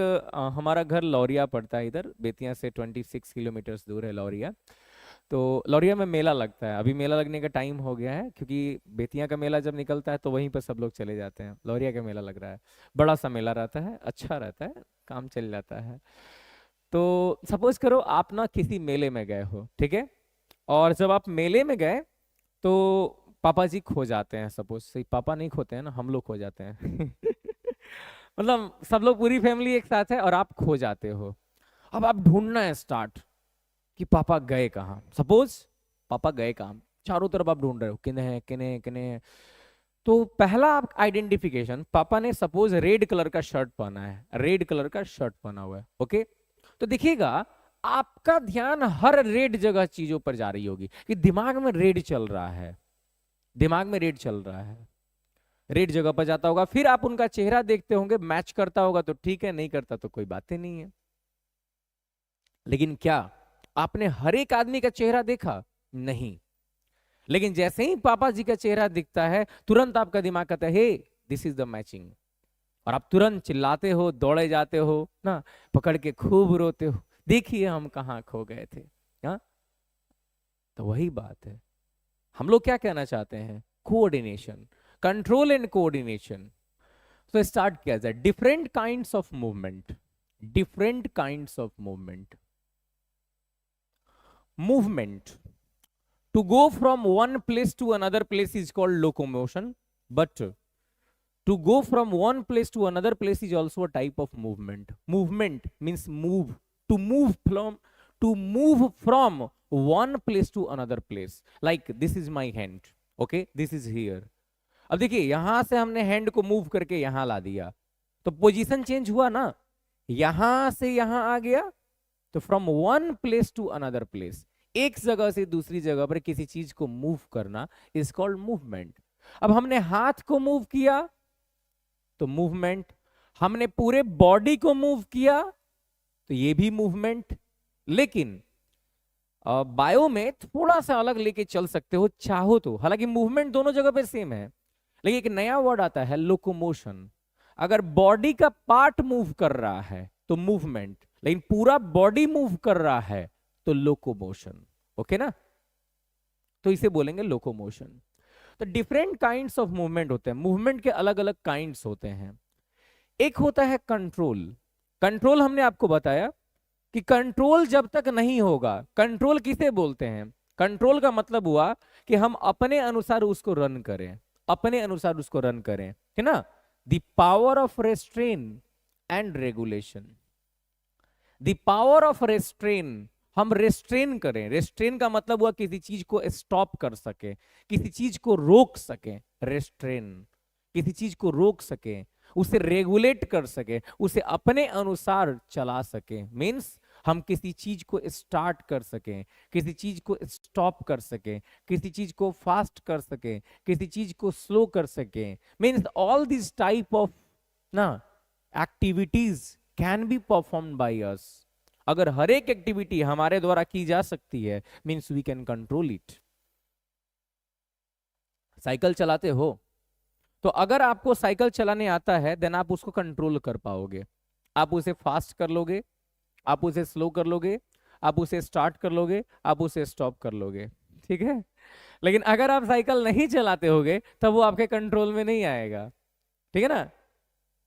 हमारा घर लौरिया पड़ता है, इधर बेतिया से 26 किलोमीटर्स दूर है लौरिया। तो लौरिया में मेला लगता है, अभी मेला लगने का टाइम हो गया है, क्योंकि बेतिया का मेला जब निकलता है तो वहीं पर सब लोग चले जाते हैं। लौरिया का मेला लग रहा है, बड़ा सा मेला रहता है, अच्छा रहता है, काम चल जाता है। तो सपोज करो आप ना किसी मेले में गए हो, ठीक है, और जब आप मेले में गए तो पापा जी खो जाते हैं। सपोज सही, पापा नहीं खोते हैं ना, हम लोग खो जाते हैं मतलब सब लोग, पूरी फैमिली एक साथ है और आप खो जाते हो। अब आप ढूंढना है स्टार्ट कि पापा गए कहाँ। सपोज पापा गए कहाँ, चारों तरफ आप ढूंढ रहे हो, किने हैं किने हैं किने हैं। तो पहला आप आइडेंटिफिकेशन, पापा ने सपोज रेड कलर का शर्ट पहना है, रेड कलर का शर्ट पहना हुआ है, ओके। तो देखिएगा आपका ध्यान हर रेड जगह चीजों पर जा रही होगी, कि दिमाग में रेड चल रहा है, दिमाग में रेड चल रहा है, रेड जगह पर जाता होगा। फिर आप उनका चेहरा देखते होंगे, मैच करता होगा तो ठीक है, नहीं करता तो कोई बात ही नहीं है। लेकिन क्या आपने हर एक आदमी का चेहरा देखा? नहीं। लेकिन जैसे ही पापा जी का चेहरा दिखता है, तुरंत आपका दिमाग कहता है हे दिस इज द मैचिंग, और आप तुरंत चिल्लाते हो, दौड़े जाते हो ना, पकड़ के खूब रोते हो, देखिए हम कहाँ खो गए थे। हाँ, तो वही बात है, हम लोग क्या कहना चाहते हैं, कोऑर्डिनेशन, कंट्रोल एंड कोऑर्डिनेशन। तो स्टार्ट किया जाए, different kinds of movement, different kinds of movement. Movement, to go from one place to another place is called locomotion, but to go from one place to another place is also a type of movement. Movement means move, to move from one place to another place, like this is my hand, okay, this is here। अब देखिए यहां से हमने hand को move करके यहां ला दिया, तो पोजीशन चेंज हुआ ना, यहां से यहां आ गया, तो from one place to another place, एक जगह से दूसरी जगह पर किसी चीज को मूव करना इज कॉल्ड मूवमेंट। अब हमने हाथ को मूव किया तो मूवमेंट, हमने पूरे बॉडी को मूव किया तो ये भी मूवमेंट। लेकिन बायो में थोड़ा सा अलग लेके चल सकते हो चाहो तो, हालांकि मूवमेंट दोनों जगह पे सेम है, लेकिन एक नया वर्ड आता है लोकोमोशन। अगर बॉडी का पार्ट मूव कर रहा है तो मूवमेंट, लेकिन पूरा बॉडी मूव कर रहा है तो लोकोमोशन, ओके ना, तो इसे बोलेंगे लोकोमोशन। तो डिफरेंट काइंड्स ऑफ मूवमेंट होते हैं, मूवमेंट के अलग अलग काइंड्स होते हैं। एक होता है कंट्रोल। कंट्रोल हमने आपको बताया कि कंट्रोल जब तक नहीं होगा, कंट्रोल किसे बोलते हैं, कंट्रोल का मतलब हुआ कि हम अपने अनुसार उसको रन करें, अपने अनुसार उसको रन करें, है ना। The power of restrain and regulation. The power of restrain, हम रेस्ट्रेन करें। रेस्ट्रेन का मतलब हुआ किसी चीज को स्टॉप कर सके, किसी चीज को रोक सके। रेस्ट्रेन, किसी चीज को रोक सके, उसे रेगुलेट कर सके, उसे अपने अनुसार चला सके। मीन्स हम किसी चीज को स्टार्ट कर सकें, किसी चीज को स्टॉप कर सकें, किसी चीज को फास्ट कर सकें, किसी चीज को स्लो कर सकें। Means all this type of ना activities can be performed by us. अगर हर एक एक्टिविटी हमारे द्वारा की जा सकती है, means we can control it. Cycle चलाते हो, तो अगर आपको साइकिल चलाने आता है देन आप उसको कंट्रोल कर पाओगे। आप उसे फास्ट कर लोगे, आप उसे स्लो कर लोगे, आप उसे स्टार्ट कर लोगे, आप उसे स्टॉप कर लोगे, ठीक है। लेकिन अगर आप साइकिल नहीं चलाते होगे तब वो आपके कंट्रोल में नहीं आएगा, ठीक है ना।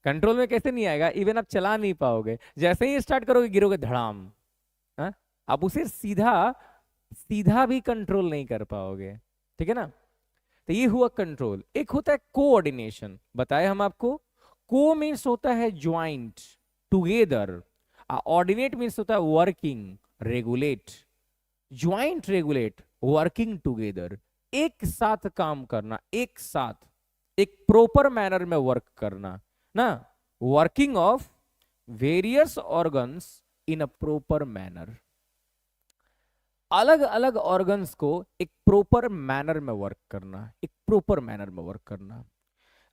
कंट्रोल में कैसे नहीं आएगा, इवन आप चला नहीं पाओगे। जैसे ही स्टार्ट करोगे गिरोगे धड़ाम। हाँ? आप उसे सीधा सीधा भी कंट्रोल नहीं कर पाओगे, ठीक है ना। तो ये हुआ कंट्रोल। एक होता है कोऑर्डिनेशन, बताए हम आपको। को मीन्स होता है ज्वाइंट, टुगेदर। ऑर्डिनेट मीन्स होता है working, regulate. Joint, regulate, working together, एक साथ काम करना, एक साथ एक प्रॉपर मैनर में वर्क करना ना। Working of various organs in a proper manner. अलग अलग ऑर्गन्स को एक प्रॉपर मैनर में वर्क करना, एक प्रॉपर मैनर में वर्क करना।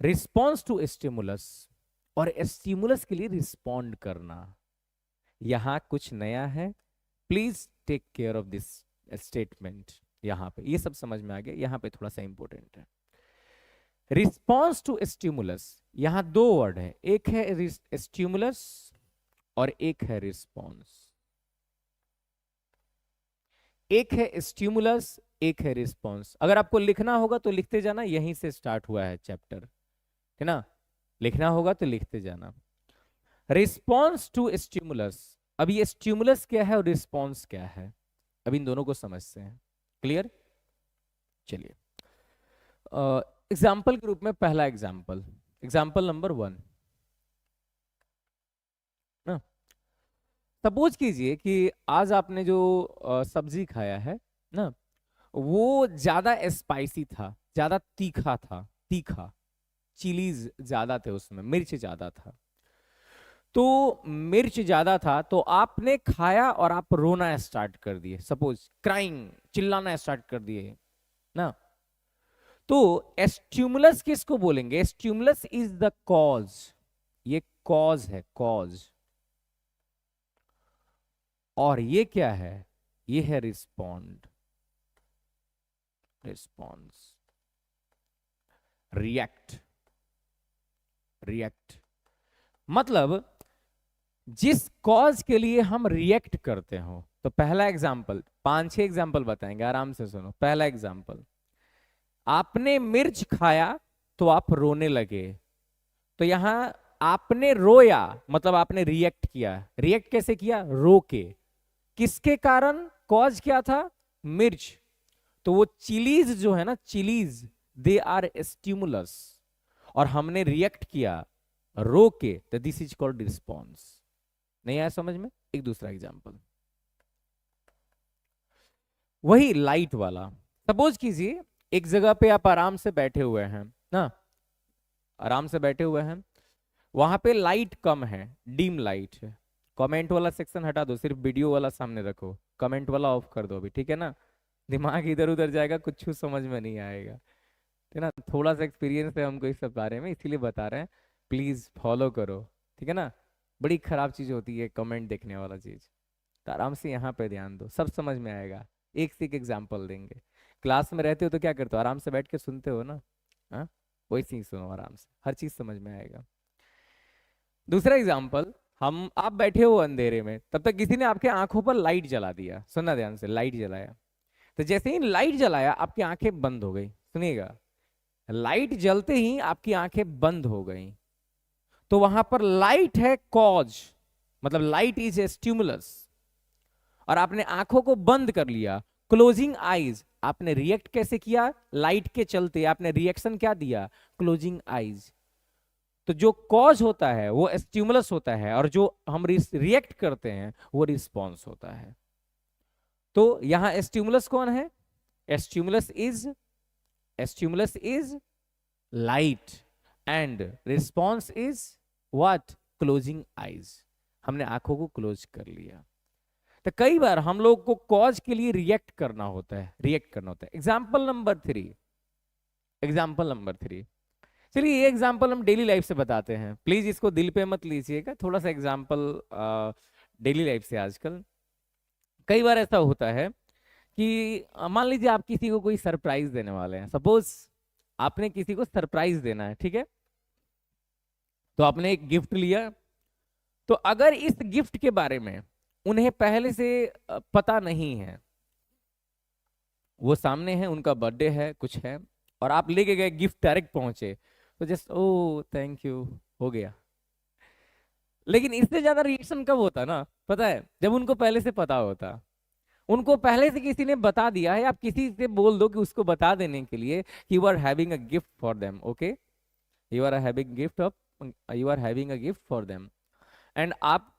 रिस्पॉन्स टू स्टिमुलस, और स्टिमुलस के लिए रिस्पॉन्ड करना। यहां कुछ नया है, please take care of this statement. यहां पे ये सब समझ में आ गया, यहां पे थोड़ा सा इंपॉर्टेंट है। रिस्पॉन्स टू स्टिमुलस, यहां दो वर्ड है, एक है स्टिमुलस और एक है रिस्पॉन्स। एक है स्टिमुलस, एक है रिस्पॉन्स। अगर आपको लिखना होगा तो लिखते जाना, यहीं से स्टार्ट हुआ है चैप्टर, है ना। लिखना होगा तो लिखते जाना। रिस्पॉन्स टू स्टिमुलस, अब ये स्टिमुलस क्या है और रिस्पॉन्स क्या है, अब इन दोनों को समझते हैं। क्लियर, चलिए। एग्जाम्पल के रूप में पहला एग्जाम्पल, एग्जाम्पल नंबर 1 ना। सपोज कीजिए कि आज आपने जो सब्जी खाया है ना, वो ज्यादा स्पाइसी था, ज्यादा तीखा था, तीखा, चिलीज ज्यादा थे उसमें, मिर्च ज्यादा था। तो मिर्च ज्यादा था तो आपने खाया और आप रोना स्टार्ट कर दिए, सपोज क्राइंग, चिल्लाना स्टार्ट कर दिए ना। तो स्टिमुलस किसको बोलेंगे, स्टिमुलस इज द कॉज, ये कॉज है, कॉज। और ये क्या है, ये है रिस्पॉन्ड, रिस्पॉन्स, रिएक्ट, रिएक्ट। मतलब जिस कॉज के लिए हम रिएक्ट करते हो। तो पहला एग्जांपल, 5-6 एग्जांपल बताएंगे, आराम से सुनो। पहला एग्जांपल, आपने मिर्च खाया तो आप रोने लगे। तो यहां आपने रोया मतलब आपने रिएक्ट किया। रिएक्ट कैसे किया, रो के। किसके कारण, कॉज क्या था, मिर्च। तो वो चिलीज जो है ना, चिलीज, दे आर स्टिमुलस, और हमने रिएक्ट किया रो के, तो दिस इज कॉल्ड रिस्पॉन्स। नहीं आया समझ में। एक दूसरा एग्जांपल, वही लाइट वाला। सपोज कीजिए एक जगह पे आप आराम से बैठे हुए हैं ना, आराम से बैठे हुए हैं, वहां पे लाइट कम है, डिम लाइट है। कमेंट वाला सेक्शन हटा दो, सिर्फ वीडियो वाला सामने रखो, कमेंट वाला ऑफ कर दो अभी, ठीक है ना। दिमाग इधर उधर जाएगा, कुछ समझ में नहीं आएगा, ठीक है ना। थोड़ा सा एक्सपीरियंस है हमको इस सब बारे में, इसीलिए बता रहे हैं, प्लीज फॉलो करो, ठीक है ना। बड़ी खराब चीज होती है कमेंट देखने वाला चीज। तो आराम से यहाँ पे ध्यान दो, सब समझ में आएगा। एक से एक एग्जाम्पल देंगे। क्लास में रहते हो तो क्या करते हो, आराम से बैठ के सुनते हो ना, हाँ, वैसे ही सुनो आराम से, हर चीज समझ में आएगा। दूसरा एग्जाम्पल, हम आप बैठे हो अंधेरे में, तब तक किसी ने आपके आंखों पर लाइट जला दिया। सुनना ध्यान से, लाइट जलाया। तो जैसे ही लाइट जलाया आपकी आंखें बंद हो गई। सुनिएगा, लाइट जलते ही आपकी आंखें बंद हो गई। तो वहां पर लाइट है कॉज, मतलब लाइट इज ए स्टिमुलस, और आपने आंखों को बंद कर लिया। क्लोजिंग आईज, आपने रिएक्ट कैसे किया? लाइट के चलते आपने रिएक्शन क्या दिया? Closing eyes. तो जो कॉज होता है वो स्टिमुलस होता है, और जो हम रिएक्ट करते हैं वो रिस्पॉन्स होता है। तो यहां स्टिमुलस कौन है? Stimulus is light and response is what? Closing eyes. हमने आंखों को क्लोज कर लिया। तो कई बार हम लोग को कॉज के लिए रिएक्ट करना होता है, एग्जाम्पल नंबर थ्री। चलिए ये एग्जाम्पल हम डेली लाइफ से बताते हैं, प्लीज इसको दिल पे मत लीजिएगा, थोड़ा सा एग्जाम्पल डेली लाइफ से। आजकल कई बार ऐसा होता है कि मान लीजिए आप किसी को कोई सरप्राइज देने वाले हैं, सपोज आपने किसी को सरप्राइज देना है, ठीक है? तो आपने एक गिफ्ट लिया, तो अगर इस गिफ्ट के बारे में उन्हें पहले से पता नहीं है, वो सामने है, उनका बर्थडे है, कुछ है, और आप लेके गए गिफ्ट, डायरेक्ट पहुंचे, तो जस्ट ओ थैंक यू हो गया। लेकिन इससे ज्यादा रिएक्शन कब होता ना, पता है? जब उनको पहले से पता होता, उनको पहले से किसी ने बता दिया है। आप किसी से बोल दो कि उसको बता देने के लिए, you are having a gift for them, okay, you are having a gift for them, and आप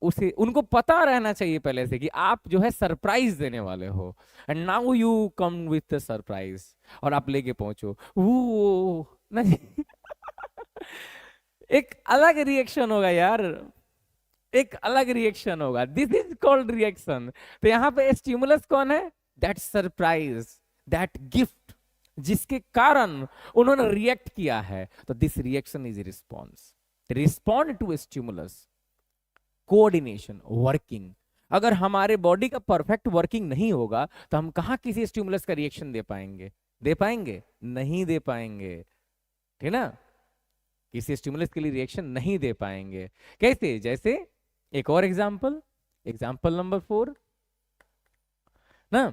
उसे, उनको पता रहना चाहिए पहले से कि आप जो है सरप्राइज देने वाले हो, and now you come with the surprise, और आप लेके पहुंचो वो नहीं। एक अलग रिएक्शन होगा यार, एक अलग रिएक्शन होगा, दिस इज कॉल्ड रिएक्शन। तो यहाँ पे स्टिमुलस कौन है? दैट सरप्राइज, दैट गिफ्ट, जिसके कारण उन्होंने रिएक्ट किया है। तो this reaction is response, respond to stimulus. Coordination, working, अगर हमारे बॉडी का परफेक्ट वर्किंग नहीं होगा तो हम कहां किसी स्टिमुलस का रिएक्शन दे पाएंगे? नहीं दे पाएंगे, ठीक ना? किसी स्टिमुलस के लिए रिएक्शन नहीं दे पाएंगे। कैसे? जैसे एक और एग्जाम्पल नंबर 4 ना।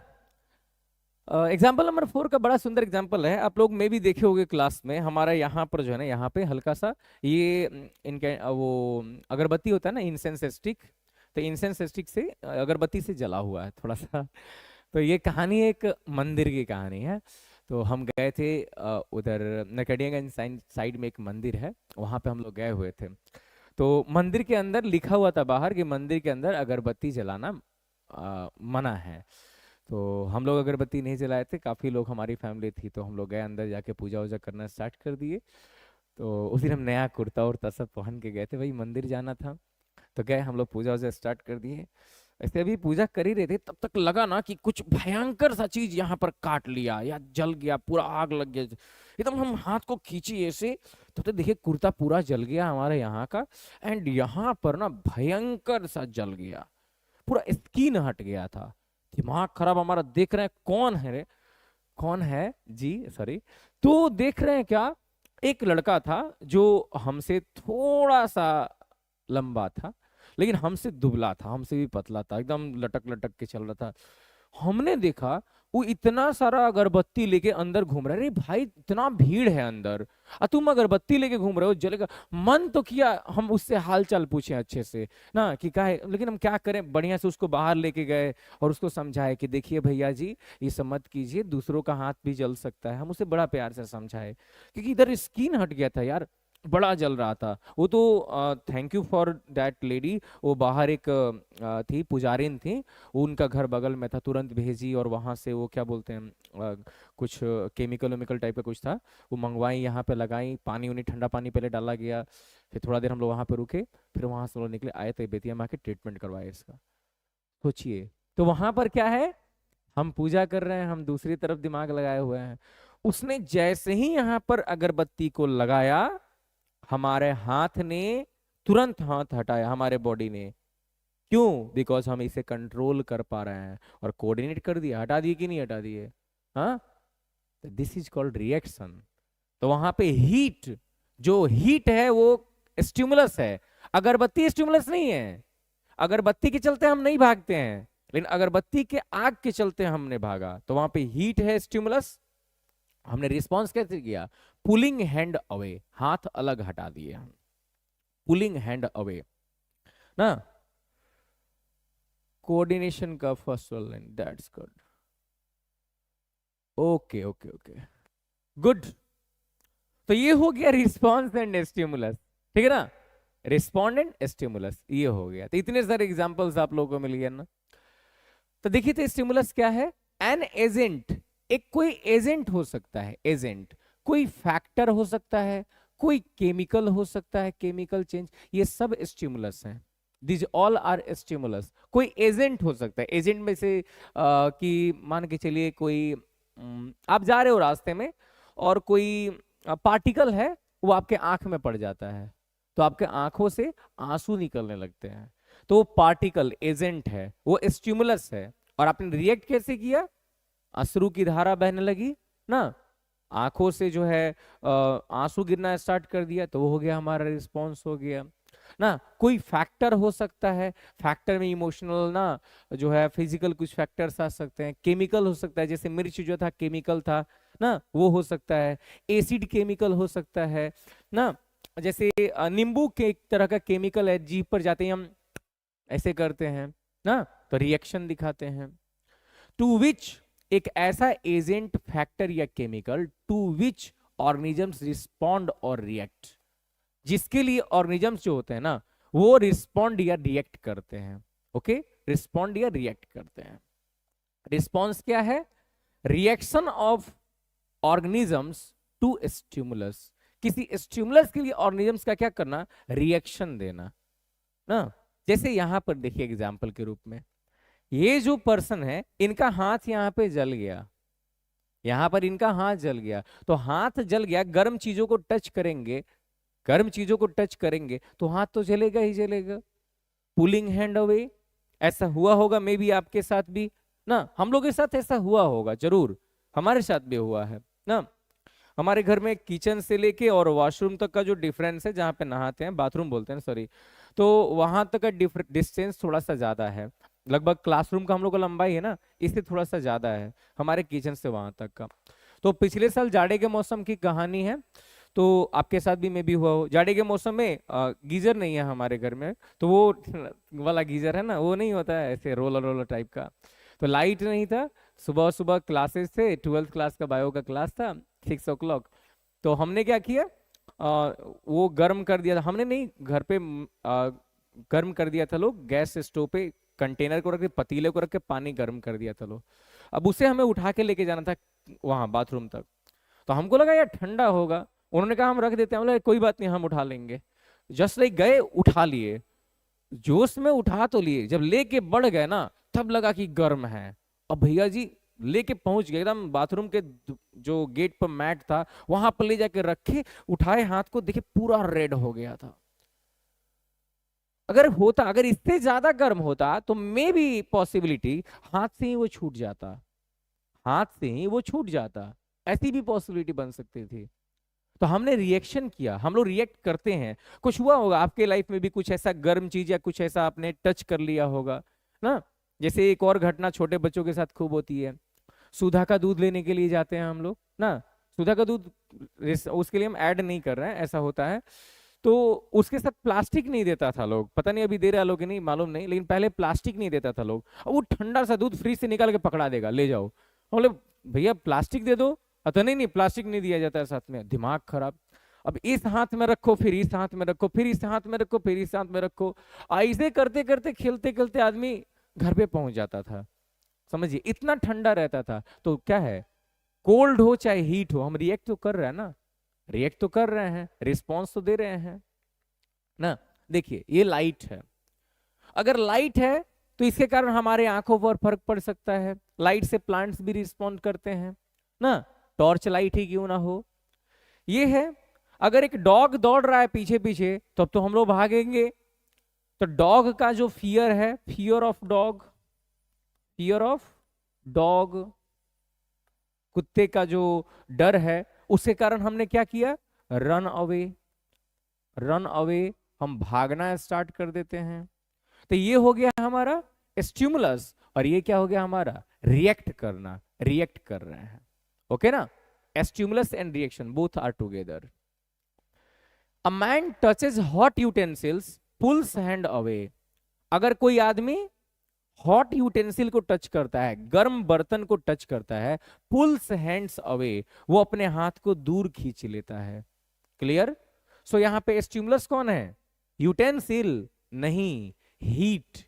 एग्जाम्पल नंबर 4 का बड़ा सुंदर एग्जाम्पल है, आप लोग में भी देखे होंगे क्लास में। हमारा यहाँ पर जो है ना, यहाँ पे हल्का सा ये इनके वो अगरबत्ती होता है ना, इंसेंस स्टिक, तो इंसेंस स्टिक से अगरबत्ती से जला हुआ है थोड़ा सा। तो ये कहानी एक मंदिर की कहानी है। तो हम गए थे उधर नकड़ियागंज साइड में एक मंदिर है, वहां पे हम लोग गए हुए थे। तो मंदिर के अंदर लिखा हुआ था बाहर कि मंदिर के अंदर अगरबत्ती जलाना मना है। तो हम लोग अगरबत्ती नहीं जलाए थे, काफ़ी लोग हमारी फैमिली थी, तो हम लोग गए अंदर, जाके पूजा वूजा करना स्टार्ट कर दिए। तो उस दिन हम नया कुर्ता उर्ता सब पहन के गए थे, भाई मंदिर जाना था। तो गए हम लोग, पूजा वूजा स्टार्ट कर दिए। ऐसे अभी पूजा कर ही रहे थे, तब तक लगा ना कि कुछ भयंकर सा चीज यहाँ पर काट लिया या जल गया, पूरा आग लग गया एकदम। हम हाथ को खींची ऐसे, तब तक देखिए कुर्ता पूरा जल गया हमारे यहाँ का, एंड यहाँ पर ना भयंकर सा जल गया, पूरा स्किन हट गया था। दिमाग खराब हमारा, देख रहे हैं कौन है रे, कौन है जी, सॉरी। तो देख रहे हैं क्या, एक लड़का था जो हमसे थोड़ा सा लंबा था, लेकिन हमसे दुबला था, हमसे भी पतला था, एकदम लटक लटक के चल रहा था। हमने देखा वो इतना सारा अगरबत्ती लेके अंदर घूम रहा है। अरे भाई इतना भीड़ है अंदर, तुम अगरबत्ती लेके घूम रहे हो, जलेगा। मन तो किया हम उससे हाल चाल पूछे अच्छे से ना कि क्या है, लेकिन हम क्या करें, बढ़िया से उसको बाहर लेके गए और उसको समझाए कि देखिए भैया जी, ये सब मत कीजिए, दूसरों का हाथ भी जल सकता है। हम उसे बड़ा प्यार से समझाए, क्योंकि इधर स्किन हट गया था यार, बड़ा जल रहा था वो। तो thank you for that lady, वो बाहर एक थी, पुजारिन थी, वो उनका घर बगल में था, तुरंत भेजी, और वहां से वो क्या बोलते हैं कुछ केमिकल वेमिकल टाइप का कुछ था, वो मंगवाई, यहाँ पे लगाई, पानी उन्हें ठंडा पानी पहले डाला गया। फिर थोड़ा देर हम लोग वहाँ पे रुके, फिर वहां से लोग निकले, आए थे बेतिया में, आके ट्रीटमेंट करवाए इसका। सोचिए, तो वहां पर क्या है, हम पूजा कर रहे हैं, हम दूसरी तरफ दिमाग लगाए हुए हैं। उसने जैसे ही यहाँ पर अगरबत्ती को लगाया, हमारे हाथ ने तुरंत हाथ हटाया, हमारे बॉडी ने। क्यों? बिकॉज हम इसे कंट्रोल कर पा रहे हैं, और कोऑर्डिनेट कर दिया, हटा दिए कि नहीं हटा दिए? हाँ, दिस इज कॉल्ड रिएक्शन। तो वहां पे हीट, जो हीट है वो स्टिमुलस है, अगरबत्ती स्टिमुलस नहीं है। अगरबत्ती के चलते हम नहीं भागते हैं, लेकिन अगरबत्ती के आग के चलते हमने भागा, तो वहां पे हीट है, स्टिमुलस। हमने रिस्पॉन्स कैसे किया? पुलिंग हैंड अवे, हाथ अलग हटा दिए हम, पुलिंग हैंड अवे ना। कोऑर्डिनेशन का first line, that's good. Okay okay okay, good. तो ये हो गया रिस्पॉन्स एंड स्टिमुलस, ठीक है ना, रिस्पॉन्ड एंड स्टिमुलस ये हो गया। तो इतने सारे एग्जांपल्स आप लोगों को मिल गए ना। तो देखिए तो स्टिमुलस क्या है, एन एजेंट, एक कोई एजेंट हो सकता है, एजेंट कोई फैक्टर हो सकता है, कोई केमिकल हो सकता है, केमिकल चेंज, ये सब स्टिमुलस हैं। This all are stimulus. कोई एजेंट हो सकता है, एजेंट में से कि मान के चलिए कोई आप जा रहे हो रास्ते में और कोई पार्टिकल है वो आपके आंख में पड़ जाता है, तो आपके आंखों से आंसू निकलने लगते हैं, तो वो पार्टिकल एजेंट है, वो स्टिमुलस है। और आपने रिएक्ट कैसे किया, अश्रु की धारा बहने लगी ना, आंखों से जो है आंसू गिरना स्टार्ट कर दिया, तो वो हो गया हमारा रिस्पॉन्स हो गया ना। कोई फैक्टर हो सकता है, फैक्टर में इमोशनल ना जो है फिजिकल कुछ फैक्टर्स आ सकते हैं, केमिकल हो सकता है, जैसे मिर्च जो था केमिकल था ना, वो हो सकता है, एसिड केमिकल हो सकता है ना, जैसे नींबू के एक तरह का केमिकल है, जीभ पर जाते ही हम ऐसे करते हैं ना, तो रिएक्शन दिखाते हैं। टू विच, एक ऐसा एजेंट फैक्टर या chemical to which organisms respond और रिएक्ट, जिसके लिए ऑर्गेनिजम्स जो होते हैं ना वो रिस्पॉन्ड या रिएक्ट करते हैं। ओके, रिस्पॉन्ड या रिएक्ट करते हैं। रिस्पॉन्स क्या है, reaction of organisms to stimulus, किसी स्टिमुलस के लिए ऑर्गेनिजम्स का क्या करना, रिएक्शन देना ना। जैसे यहां पर देखिए एग्जाम्पल के रूप में, ये जो पर्सन है इनका हाथ यहाँ पे जल गया, यहां पर इनका हाथ जल गया, तो हाथ जल गया, गर्म चीजों को टच करेंगे, गर्म चीजों को टच करेंगे तो हाथ तो जलेगा ही जलेगा, पुलिंग हैंड अवे। ऐसा हुआ होगा मे बी आपके साथ भी ना, हम लोग के साथ ऐसा हुआ होगा जरूर, हमारे साथ भी हुआ है ना। हमारे घर में किचन से लेके और वॉशरूम तक का जो डिफरेंस है, जहाँ पे नहाते हैं, बाथरूम बोलते हैं सॉरी, तो वहां तक का डिस्टेंस थोड़ा सा ज्यादा है, लगभग क्लासरूम का हम लोग का लंबाई है ना, इससे थोड़ा सा ज्यादा है हमारे किचन से वहां तक का। तो पिछले साल जाड़े के मौसम की कहानी है, तो आपके साथ भी मे भी हुआ हो, जाड़े के मौसम में गीजर नहीं है हमारे घर में, तो वो वाला गीजर है ना, वो नहीं होता है ऐसे रोलर रोलर टाइप का, तो लाइट नहीं था, सुबह सुबह क्लासेस थे, 12th क्लास का बायो का क्लास था 6 o'clock, तो हमने क्या किया, वो गर्म कर दिया था हमने, नहीं घर पे गर्म कर दिया था लोग, गैस स्टोव पे कंटेनर को रख के, पतीले को रख के पानी गर्म कर दिया था लोग। अब उसे हमें उठा के लेके जाना था वहां बाथरूम तक, तो हमको लगा यार ठंडा होगा, उन्होंने कहा हम रख देते हैं, बोले कोई बात नहीं हम उठा लेंगे। जस्ट लाइक गए उठा लिए, जोश में उठा तो लिए, जब लेके बढ़ गए ना तब लगा कि गर्म है। अब भैया जी लेके पहुंच गए एकदम बाथरूम के जो गेट पर मैट था वहां पर ले जाके रखे, उठाए हाथ को, देखे पूरा रेड हो गया था। अगर होता, अगर इससे ज्यादा गर्म होता तो मे बी पॉसिबिलिटी हाथ से ही वो छूट जाता, हाथ से ही वो छूट जाता, ऐसी भी पॉसिबिलिटी बन सकती थी। तो हमने रिएक्शन किया, हम लोग रिएक्ट करते हैं। कुछ हुआ होगा आपके लाइफ में भी, कुछ ऐसा गर्म चीज या कुछ ऐसा आपने टच कर लिया होगा ना। जैसे एक और घटना छोटे बच्चों के साथ खूब होती है, सुधा का दूध लेने के लिए जाते हैं हम लोग ना, सुधा का दूध उसके लिए हम ऐड नहीं कर रहे हैं, ऐसा होता है, तो उसके साथ प्लास्टिक नहीं देता था लोग, पता नहीं अभी दे रहा लोग नहीं मालूम नहीं, लेकिन पहले प्लास्टिक नहीं देता था लोग, और वो ठंडा सा दूध फ्रिज से निकाल के पकड़ा देगा, ले जाओ, बोले भैया प्लास्टिक दे दो, तो नहीं नहीं प्लास्टिक नहीं दिया जाता है साथ में, दिमाग खराब। अब इस हाथ में रखो, फिर इस हाथ में रखो, फिर इस हाथ में रखो, फिर इस हाथ में रखो, ऐसे करते करते खेलते खेलते आदमी घर पे पहुंच जाता था। समझिए इतना ठंडा रहता था। तो क्या है, कोल्ड हो चाहे हीट हो, हम रिएक्ट तो कर रहे हैं ना, रिएक्ट तो कर रहे हैं, रिस्पॉन्स तो दे रहे हैं ना। देखिए ये लाइट है, अगर लाइट है तो इसके कारण हमारे आंखों पर फर्क पड़ सकता है, लाइट से प्लांट्स भी रिस्पॉन्ड करते हैं ना, टॉर्च लाइट ही क्यों ना हो। ये है, अगर एक डॉग दौड़ रहा है पीछे पीछे तब तो हम लोग भागेंगे, तो डॉग का जो फियर है, fear of dog, fear of dog, कुत्ते का जो डर है, उसके कारण हमने क्या किया, रन अवे, रन अवे, हम भागना स्टार्ट कर देते हैं। तो ये हो गया हमारा स्टिमुलस, और ये क्या हो गया हमारा रिएक्ट करना, रिएक्ट कर रहे हैं। ओके ना, stimulus and reaction both are together. A man touches hot utensils pulls hand away, अगर कोई आदमी हॉट यूटेंसिल को टच करता है, गर्म बर्तन को टच करता है, पुल्स हैंड्स अवे, वो अपने हाथ को दूर खींच लेता है। क्लियर? सो यहां पे स्टिमुलस कौन है? यूटेंसिल नहीं, हीट।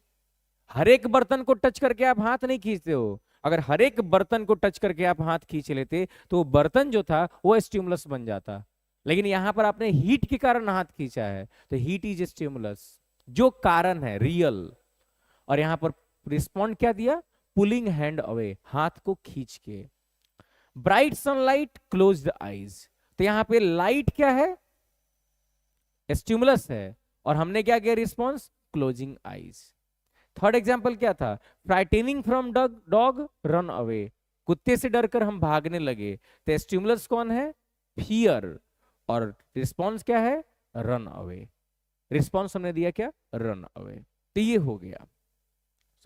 हर एक बर्तन को टच करके आप हाथ नहीं खींचते हो। अगर हर एक बर्तन को टच करके आप हाथ खींच लेते तो वो बर्तन जो था वो स्टिमुलस बन जाता, लेकिन यहां पर आपने हीट के कारण हाथ खींचा है, तो हीट इज स्टिमुलस, जो कारण है रियल। और यहां पर रिस्पॉन्ड क्या दिया? पुलिंग हैंड अवे, हाथ को खींच के। Bright sunlight close the eyes, तो यहां पे लाइट क्या है? स्टिमुलस है, और हमने क्या किया? Response, closing eyes. Third example क्या था? Frightening from dog, dog run away, कुत्ते से डरकर हम भागने लगे, तो स्टिमुलस कौन है? फियर, और रिस्पॉन्स क्या है? Run away. रिस्पॉन्स हमने दिया क्या? Run away. तो ये हो गया।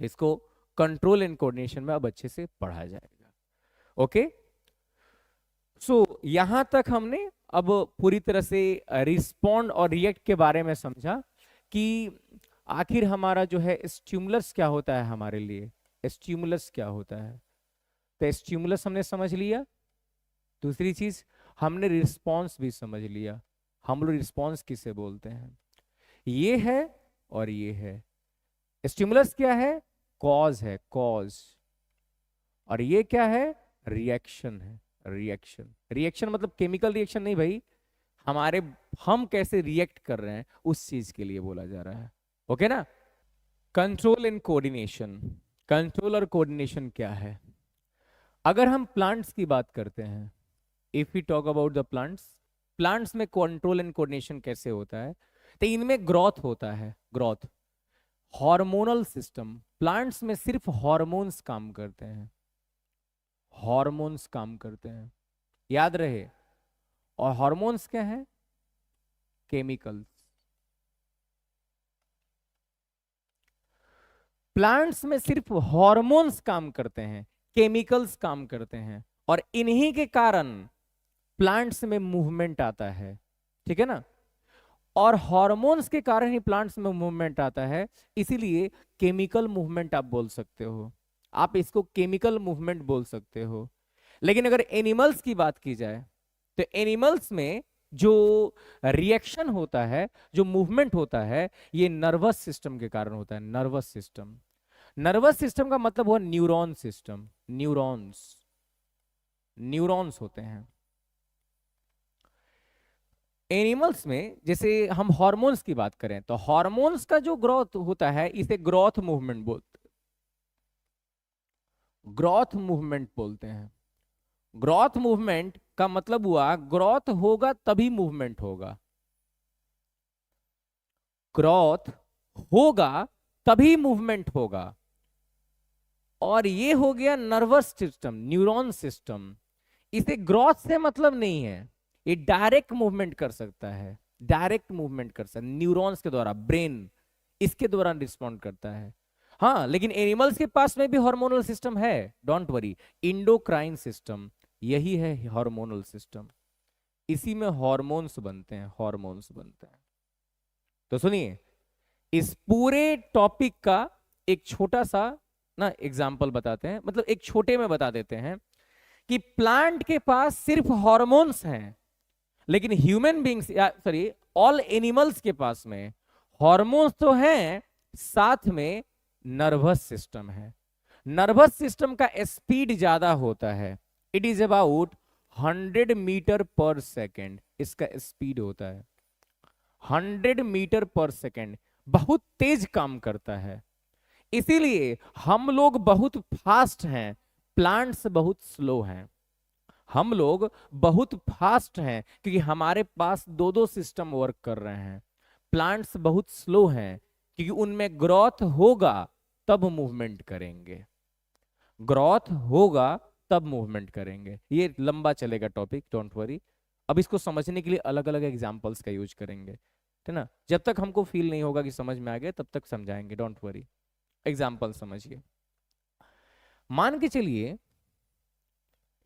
तो इसको कंट्रोल एंड कोऑर्डिनेशन में अब अच्छे से पढ़ा जाएगा। ओके, सो यहां तक हमने अब पूरी तरह से रिस्पॉन्ड और रिएक्ट के बारे में समझा कि आखिर हमारा जो है स्टिमुलस क्या होता है हमारे लिए, स्टिमुलस क्या होता है। तो स्टिमुलस हमने समझ लिया। दूसरी चीज, हमने रिस्पॉन्स भी समझ लिया। हम लोग रिस्पॉन्स किसे बोलते हैं? ये है और ये है। स्टिमुलस क्या है? कॉज है, कॉज। और ये क्या है? रिएक्शन है, रिएक्शन। रिएक्शन मतलब केमिकल रिएक्शन नहीं भाई, हमारे हम कैसे रिएक्ट कर रहे हैं उस चीज के लिए बोला जा रहा है। ओके ना? Control and coordination. कंट्रोल और कोऑर्डिनेशन क्या है? अगर हम प्लांट्स की बात करते हैं, if we talk about the plants, plants में कंट्रोल एंड कोऑर्डिनेशन कैसे होता है? तो इनमें ग्रोथ होता है, ग्रोथ। हार्मोनल सिस्टम, प्लांट्स में सिर्फ हार्मोन्स काम करते हैं, हार्मोन्स काम करते हैं, याद रहे। और हार्मोन्स क्या है? केमिकल्स। प्लांट्स में सिर्फ हार्मोन्स काम करते हैं, केमिकल्स काम करते हैं, और इन्हीं के कारण प्लांट्स में मूवमेंट आता है। ठीक है ना? और हार्मोन्स के कारण ही प्लांट्स में मूवमेंट आता है, इसीलिए केमिकल मूवमेंट आप बोल सकते हो, आप इसको केमिकल मूवमेंट बोल सकते हो। लेकिन अगर एनिमल्स की बात की जाए, तो एनिमल्स में जो रिएक्शन होता है, जो मूवमेंट होता है, ये नर्वस सिस्टम के कारण होता है। नर्वस सिस्टम, नर्वस सिस्टम का मतलब हुआ न्यूरॉन सिस्टम, न्यूरॉन्स, न्यूरॉन्स होते हैं एनिमल्स में। जैसे हम हार्मोन्स की बात करें, तो हार्मोन्स का जो ग्रोथ होता है इसे ग्रोथ मूवमेंट बोलते, ग्रोथ मूवमेंट बोलते हैं। ग्रोथ मूवमेंट का मतलब हुआ ग्रोथ होगा तभी मूवमेंट होगा, ग्रोथ होगा तभी मूवमेंट होगा। और ये हो गया नर्वस सिस्टम, न्यूरॉन सिस्टम। इसे ग्रोथ से मतलब नहीं है, ये डायरेक्ट मूवमेंट कर सकता है, डायरेक्ट मूवमेंट कर सकता है न्यूरॉन्स के द्वारा, ब्रेन इसके द्वारा रिस्पॉन्ड करता है। हाँ, लेकिन एनिमल्स के पास में भी हार्मोनल सिस्टम है, डोंट वरी, इंडोक्राइन सिस्टम, यही है हार्मोनल सिस्टम। इसी में हार्मोन्स बनते हैं, हार्मोन्स बनते हैं। तो सुनिए, इस पूरे टॉपिक का एक छोटा सा ना एग्जाम्पल बताते हैं, मतलब एक छोटे में बता देते हैं कि प्लांट के पास सिर्फ हार्मोन्स हैं, लेकिन human beings, sorry, all animals के पास में हार्मोन्स तो हैं, साथ में नर्वस सिस्टम है। नर्वस सिस्टम का स्पीड ज्यादा होता है, इट इज अबाउट 100 मीटर पर सेकेंड, इसका स्पीड होता है 100 मीटर पर सेकेंड, बहुत तेज काम करता है। इसीलिए हम लोग बहुत फास्ट हैं, प्लांट्स बहुत स्लो हैं। हम लोग बहुत फास्ट हैं क्योंकि हमारे पास दो दो सिस्टम वर्क कर रहे हैं। प्लांट्स बहुत स्लो हैं क्योंकि उनमें ग्रोथ होगा तब मूवमेंट करेंगे, ग्रोथ होगा तब मूवमेंट करेंगे। ये लंबा चलेगा टॉपिक, डोंट वरी। अब इसको समझने के लिए अलग अलग एग्जांपल्स का यूज करेंगे, ठीक ना? जब तक हमको फील नहीं होगा कि समझ में आ गया तब तक समझाएंगे, डोंट वरी। एग्जाम्पल समझिए, मान के चलिए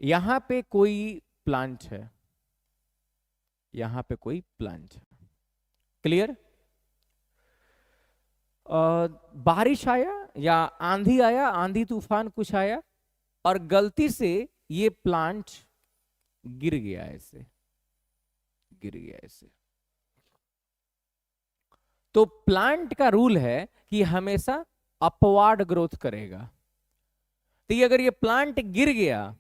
यहां पे कोई प्लांट है, यहां पे कोई प्लांट है, क्लियर? बारिश आया, या आंधी आया, आंधी तूफान कुछ आया और गलती से ये प्लांट गिर गया, ऐसे गिर गया ऐसे। तो प्लांट का रूल है कि हमेशा अपवार्ड ग्रोथ करेगा। तो ये अगर ये प्लांट गिर गया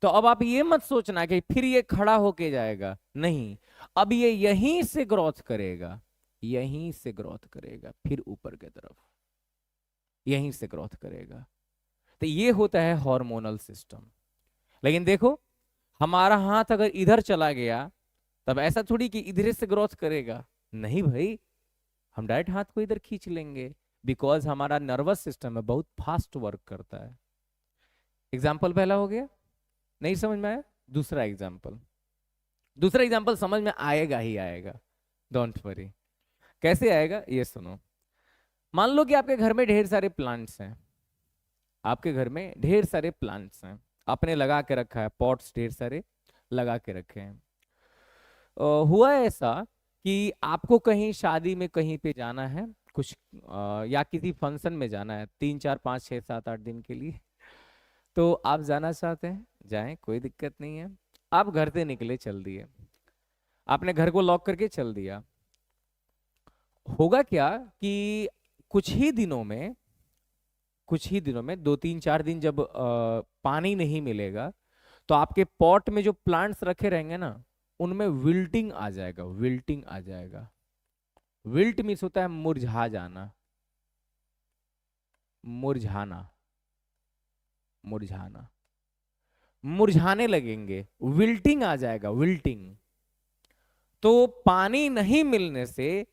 तो अब आप ये मत सोचना कि फिर ये खड़ा होके जाएगा, नहीं, अब ये यहीं से ग्रोथ करेगा, यहीं से ग्रोथ करेगा, फिर ऊपर की तरफ यहीं से ग्रोथ करेगा। तो ये होता है हार्मोनल सिस्टम। लेकिन देखो, हमारा हाथ अगर इधर चला गया तब ऐसा थोड़ी कि इधर से ग्रोथ करेगा, नहीं भाई, हम डायरेक्ट हाथ को इधर खींच लेंगे, बिकॉज हमारा नर्वस सिस्टम है बहुत फास्ट वर्क करता है। एग्जाम्पल पहला हो गया, नहीं समझ में आया? दूसरा एग्जाम्पल, दूसरा एग्जाम्पल समझ में आएगा ही आएगा, डोंट वरी। कैसे आएगा ये सुनो। मान लो कि आपके घर में ढेर सारे प्लांट्स हैं, आपके घर में ढेर सारे प्लांट्स हैं, आपने लगा के रखा है, पॉट्स ढेर सारे लगा के रखे हैं। हुआ ऐसा कि आपको कहीं शादी में कहीं पे जाना है, कुछ या किसी फंक्शन में जाना है 3 4 5 6 7 8 दिन के लिए, तो आप जाना चाहते हैं, जाएं, कोई दिक्कत नहीं है। आप घर से निकले, चल दिए, आपने घर को लॉक करके चल दिया। होगा क्या कि कुछ ही दिनों में, कुछ ही दिनों में 2 3 4 दिन जब पानी नहीं मिलेगा तो आपके पॉट में जो प्लांट्स रखे रहेंगे ना, उनमें विल्टिंग आ जाएगा, विल्टिंग आ जाएगा। विल्ट मीन्स होता है मुरझा जाना, मुरझाना, मुरझाना, मुरझाने लगेंगे, विल्टिंग आ जाएगा, विल्टिंग। तो पानी नहीं मिलने से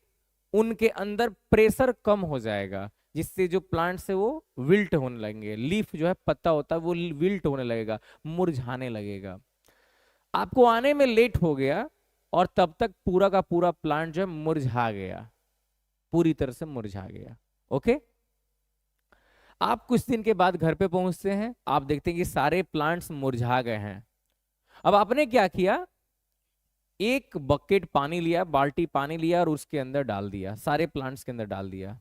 उनके अंदर प्रेशर कम हो जाएगा, जिससे जो प्लांट्स है वो विल्ट होने लगेंगे, लीफ जो है पत्ता होता है वो विल्ट होने लगेगा, मुरझाने लगेगा। आपको आने में लेट हो गया और तब तक पूरा का पूरा प्लांट जो है मुरझा गया, पूरी तरह से मुरझा गया। ओके, आप कुछ दिन के बाद घर पे पहुंचते हैं, आप देखते हैं कि सारे प्लांट्स मुरझा गए हैं। अब आपने क्या किया, एक बकेट पानी लिया, बाल्टी पानी लिया और उसके अंदर डाल दिया, सारे प्लांट्स के अंदर डाल दिया।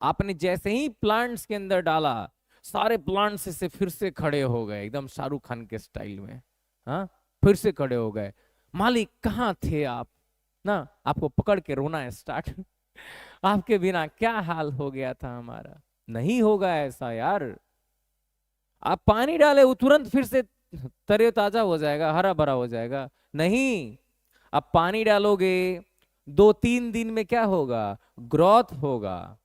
आपने जैसे ही प्लांट्स के अंदर डाला, सारे प्लांट्स से फिर से खड़े हो गए, एकदम शाहरुख खान के स्टाइल में। हाँ, फिर से खड़े हो गए। मालिक कहाँ थे आप ना, आपको पकड़ के रोना है स्टार्ट आपके बिना क्या हाल हो गया था हमारा। नहीं होगा ऐसा यार, आप पानी डाले वो तुरंत फिर से तरोताजा हो जाएगा, हरा भरा हो जाएगा, नहीं। अब पानी डालोगे 2 3 दिन में क्या होगा, ग्रोथ होगा,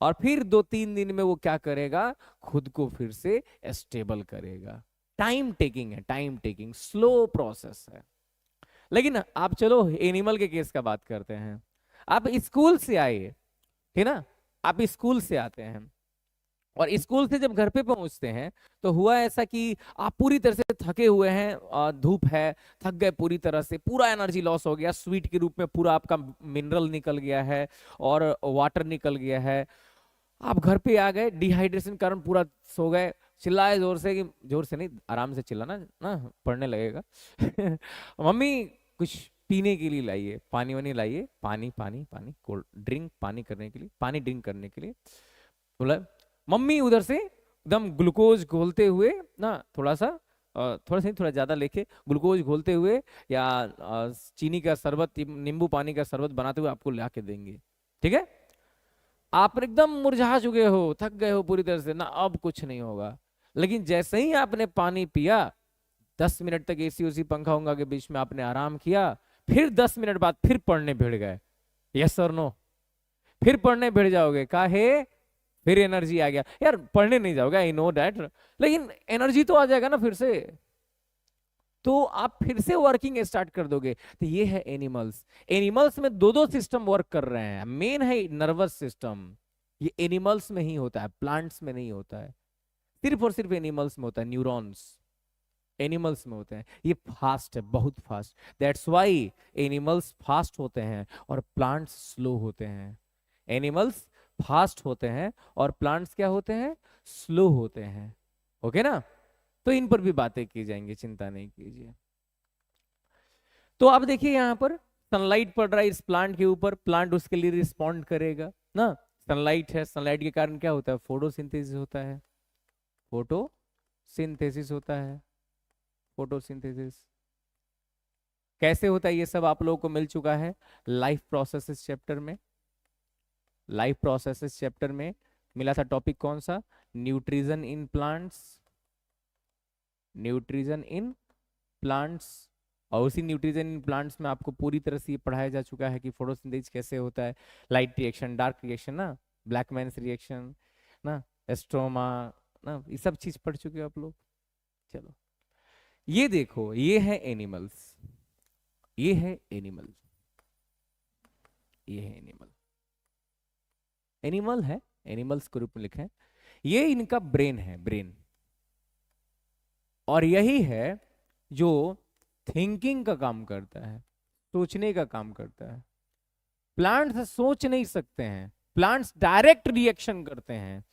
और फिर 2 3 दिन में वो क्या करेगा, खुद को फिर से स्टेबल करेगा। टाइम टेकिंग है, टाइम टेकिंग, स्लो प्रोसेस है। लेकिन आप चलो एनिमल के केस का बात करते हैं। आप स्कूल से आए, ठीक ना, आप स्कूल से आते हैं और स्कूल से जब घर पे पहुंचते हैं तो हुआ ऐसा कि आप पूरी तरह से थके हुए हैं, धूप है, थक गए पूरी तरह से, पूरा एनर्जी लॉस हो गया, स्वीट के रूप में पूरा आपका मिनरल निकल गया है और वाटर निकल गया है। आप घर पे आ गए, डिहाइड्रेशन कारण पूरा सो गए, चिल्लाए जोर से, कि जोर से नहीं, आराम से चिल्लाना ना, पढ़ने लगेगा मम्मी कुछ पीने के लिए लाइए, पानी वानी लाइए, पानी पानी पानी, कोल्ड ड्रिंक, पानी करने के लिए, पानी ड्रिंक करने के लिए। बोला मम्मी उधर से एकदम ग्लूकोज घोलते हुए ना, थोड़ा सा थोड़ा सा थोड़ा ज्यादा लेके ग्लूकोज घोलते हुए या चीनी का शरबत, नींबू पानी का शरबत बनाते हुए आपको ला के देंगे, ठीक है। आप एकदम मुरझा चुके हो, थक गए हो पूरी तरह से ना, अब कुछ नहीं होगा। लेकिन जैसे ही आपने पानी पिया, 10 मिनट तक एसी उसी पंखा उंखा के बीच में आपने आराम किया, फिर 10 मिनट बाद फिर पढ़ने भिड़ गए, यस और नो, फिर पढ़ने भिड़ जाओगे, काहे, फिर एनर्जी आ गया। यार पढ़ने नहीं जाओगे, आई नो दैट, लेकिन एनर्जी तो आ जाएगा ना फिर से, तो आप फिर से वर्किंग स्टार्ट कर दोगे। तो ये है एनिमल्स। एनिमल्स में दो दो सिस्टम वर्क कर रहे हैं, मेन है नर्वस सिस्टम, ये एनिमल्स में ही होता है, प्लांट्स में नहीं होता है, सिर्फ और सिर्फ एनिमल्स में होता है, न्यूरॉन्स एनिमल्स में होते हैं। ये फास्ट है, बहुत fast, that's why animals fast होते हैं और प्लांट्स स्लो होते हैं। एनिमल्स फास्ट होते हैं और प्लांट्स क्या होते हैं, स्लो होते हैं। ओके ना, तो इन पर भी बातें की जाएंगी, चिंता नहीं कीजिए। तो आप देखिए यहां पर सनलाइट पड़ रहा है इस प्लांट के ऊपर, प्लांट उसके लिए रिस्पॉन्ड करेगा ना, सनलाइट है, सनलाइट के कारण क्या होता है? फोटोसिंथेसिस होता है, फोटोसिंथेसिस होता है, फोटोसिंथेसिस। कैसे होता है ये सब आप लोगों को मिल चुका है लाइफ प्रोसेसेस चैप्टर में। लाइफ प्रोसेसेस चैप्टर में मिला था टॉपिक कौन सा? Nutrition in plants, nutrition in plants. और उसी न्यूट्रिशन इन प्लांट्स में आपको पूरी तरह से ये पढ़ाया जा चुका है कि फोटोसिंथेसिस कैसे होता है, लाइट रिएक्शन, डार्क रिएक्शन ना, ब्लैकमैन्स रिएक्शन ना, एस्ट्रोमा ना, ये सब चीज पढ़ चुके हो आप लोग। चलो ये देखो, ये है एनिमल्स, ये है एनिमल, ये है एनिमल, एनिमल है, एनिमल्स के रूप में लिखे हैं। ये इनका ब्रेन है, ब्रेन। और यही है जो थिंकिंग का काम करता है, सोचने का काम करता है। प्लांट्स सोच नहीं सकते हैं, प्लांट्स डायरेक्ट रिएक्शन करते हैं,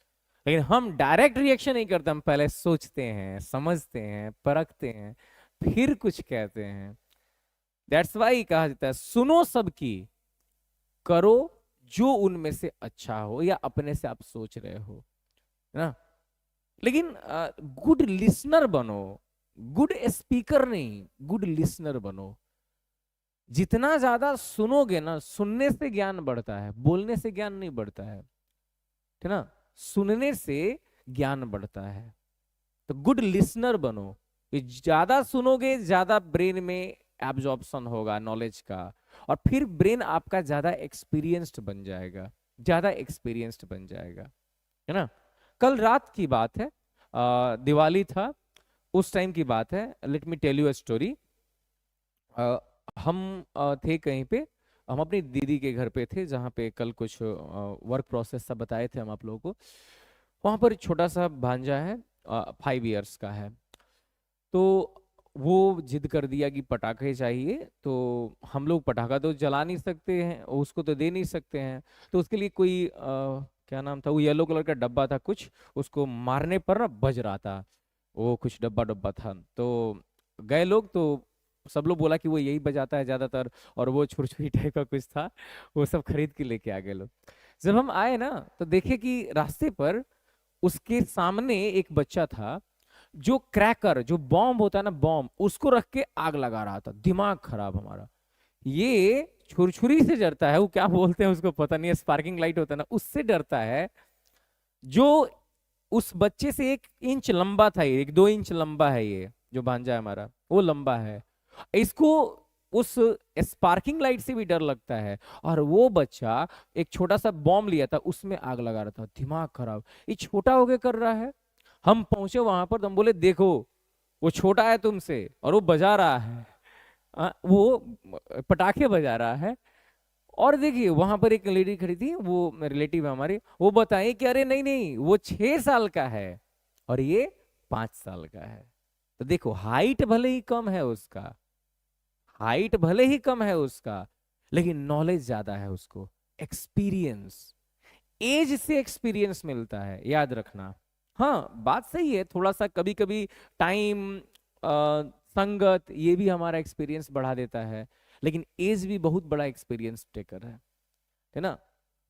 लेकिन हम डायरेक्ट रिएक्शन नहीं करते, हम पहले सोचते हैं, समझते हैं, परखते हैं, फिर कुछ कहते हैं। दैट्स वाई कहा जाता है सुनो सबकी, करो जो उनमें से अच्छा हो या अपने से आप सोच रहे हो, है ना। लेकिन गुड लिसनर बनो, गुड स्पीकर नहीं, गुड लिसनर बनो। जितना ज्यादा सुनोगे ना, सुनने से ज्ञान बढ़ता है, बोलने से ज्ञान नहीं बढ़ता है ना, सुनने से ज्ञान बढ़ता है। तो गुड लिसनर बनो, ये ज्यादा सुनोगे ज्यादा ब्रेन में एब्जॉर्प्शन होगा नॉलेज का, और फिर ब्रेन आपका ज्यादा एक्सपीरियंस्ड बन जाएगा, ज्यादा एक्सपीरियंस्ड बन जाएगा, है ना। कल रात की बात है, दिवाली था, उस टाइम की बात है। Let me tell you a story. हम थे कहीं पे, हम अपनी दीदी के घर पे थे, जहाँ पे कल कुछ वर्क प्रोसेस सब बताए थे हम आप लोगों को। वहाँ पर एक छोटा सा भांजा है, 5 इयर्स का है। तो वो जिद कर दिया कि पटाखे चाहिए, तो हम लोग पटाखा तो जला नहीं सकते हैं, उसको तो दे नहीं सकते हैं। तो उसके लिए कोई क्या नाम था, वो येलो कलर का डब्बा था कुछ, उसको मारने पर ना बज रहा था, वो कुछ डब्बा डब्बा था। तो गए लोग, तो सब लोग बोला कि वो यही बजाता है ज्यादातर, और वो छुरछुरी टाइप का कुछ था, वो सब खरीद के लेके आ गए लोग। जब हम आए ना, तो देखे कि रास्ते पर उसके सामने एक बच्चा था जो क्रैकर, जो बॉम्ब होता है ना, बॉम्ब, उसको रख के आग लगा रहा था। दिमाग खराब हमारा। ये छुरछुरी से डरता है, वो क्या बोलते हैं उसको पता नहीं है, स्पार्किंग लाइट होता है ना, उससे डरता है। जो उस बच्चे से 1 इंच लंबा था, ये 1-2 इंच लंबा है, ये जो भांजा है हमारा वो लंबा है। इसको उस स्पार्किंग लाइट से भी डर लगता है, और वो बच्चा एक छोटा सा बॉम्ब लिया था, उसमें आग लगा रहा था। दिमाग खराब, ये छोटा होके कर रहा है। हम पहुंचे वहां पर, तो हम बोले देखो वो छोटा है तुमसे और वो बजा रहा है, वो पटाखे बजा रहा है। और देखिए वहां पर एक लेडी खड़ी थी, वो रिलेटिव है हमारी, वो बताए कि अरे नहीं नहीं, वो 6 साल का है और ये 5 साल का है। तो देखो हाइट भले ही कम है उसका, हाइट भले ही कम है उसका, लेकिन नॉलेज ज्यादा है उसको, एक्सपीरियंस, एज से एक्सपीरियंस मिलता है, याद रखना। हाँ बात सही है, थोड़ा सा कभी कभी टाइम, संगत, ये भी हमारा एक्सपीरियंस बढ़ा देता है, लेकिन एज भी बहुत बड़ा एक्सपीरियंस टेकर है ना।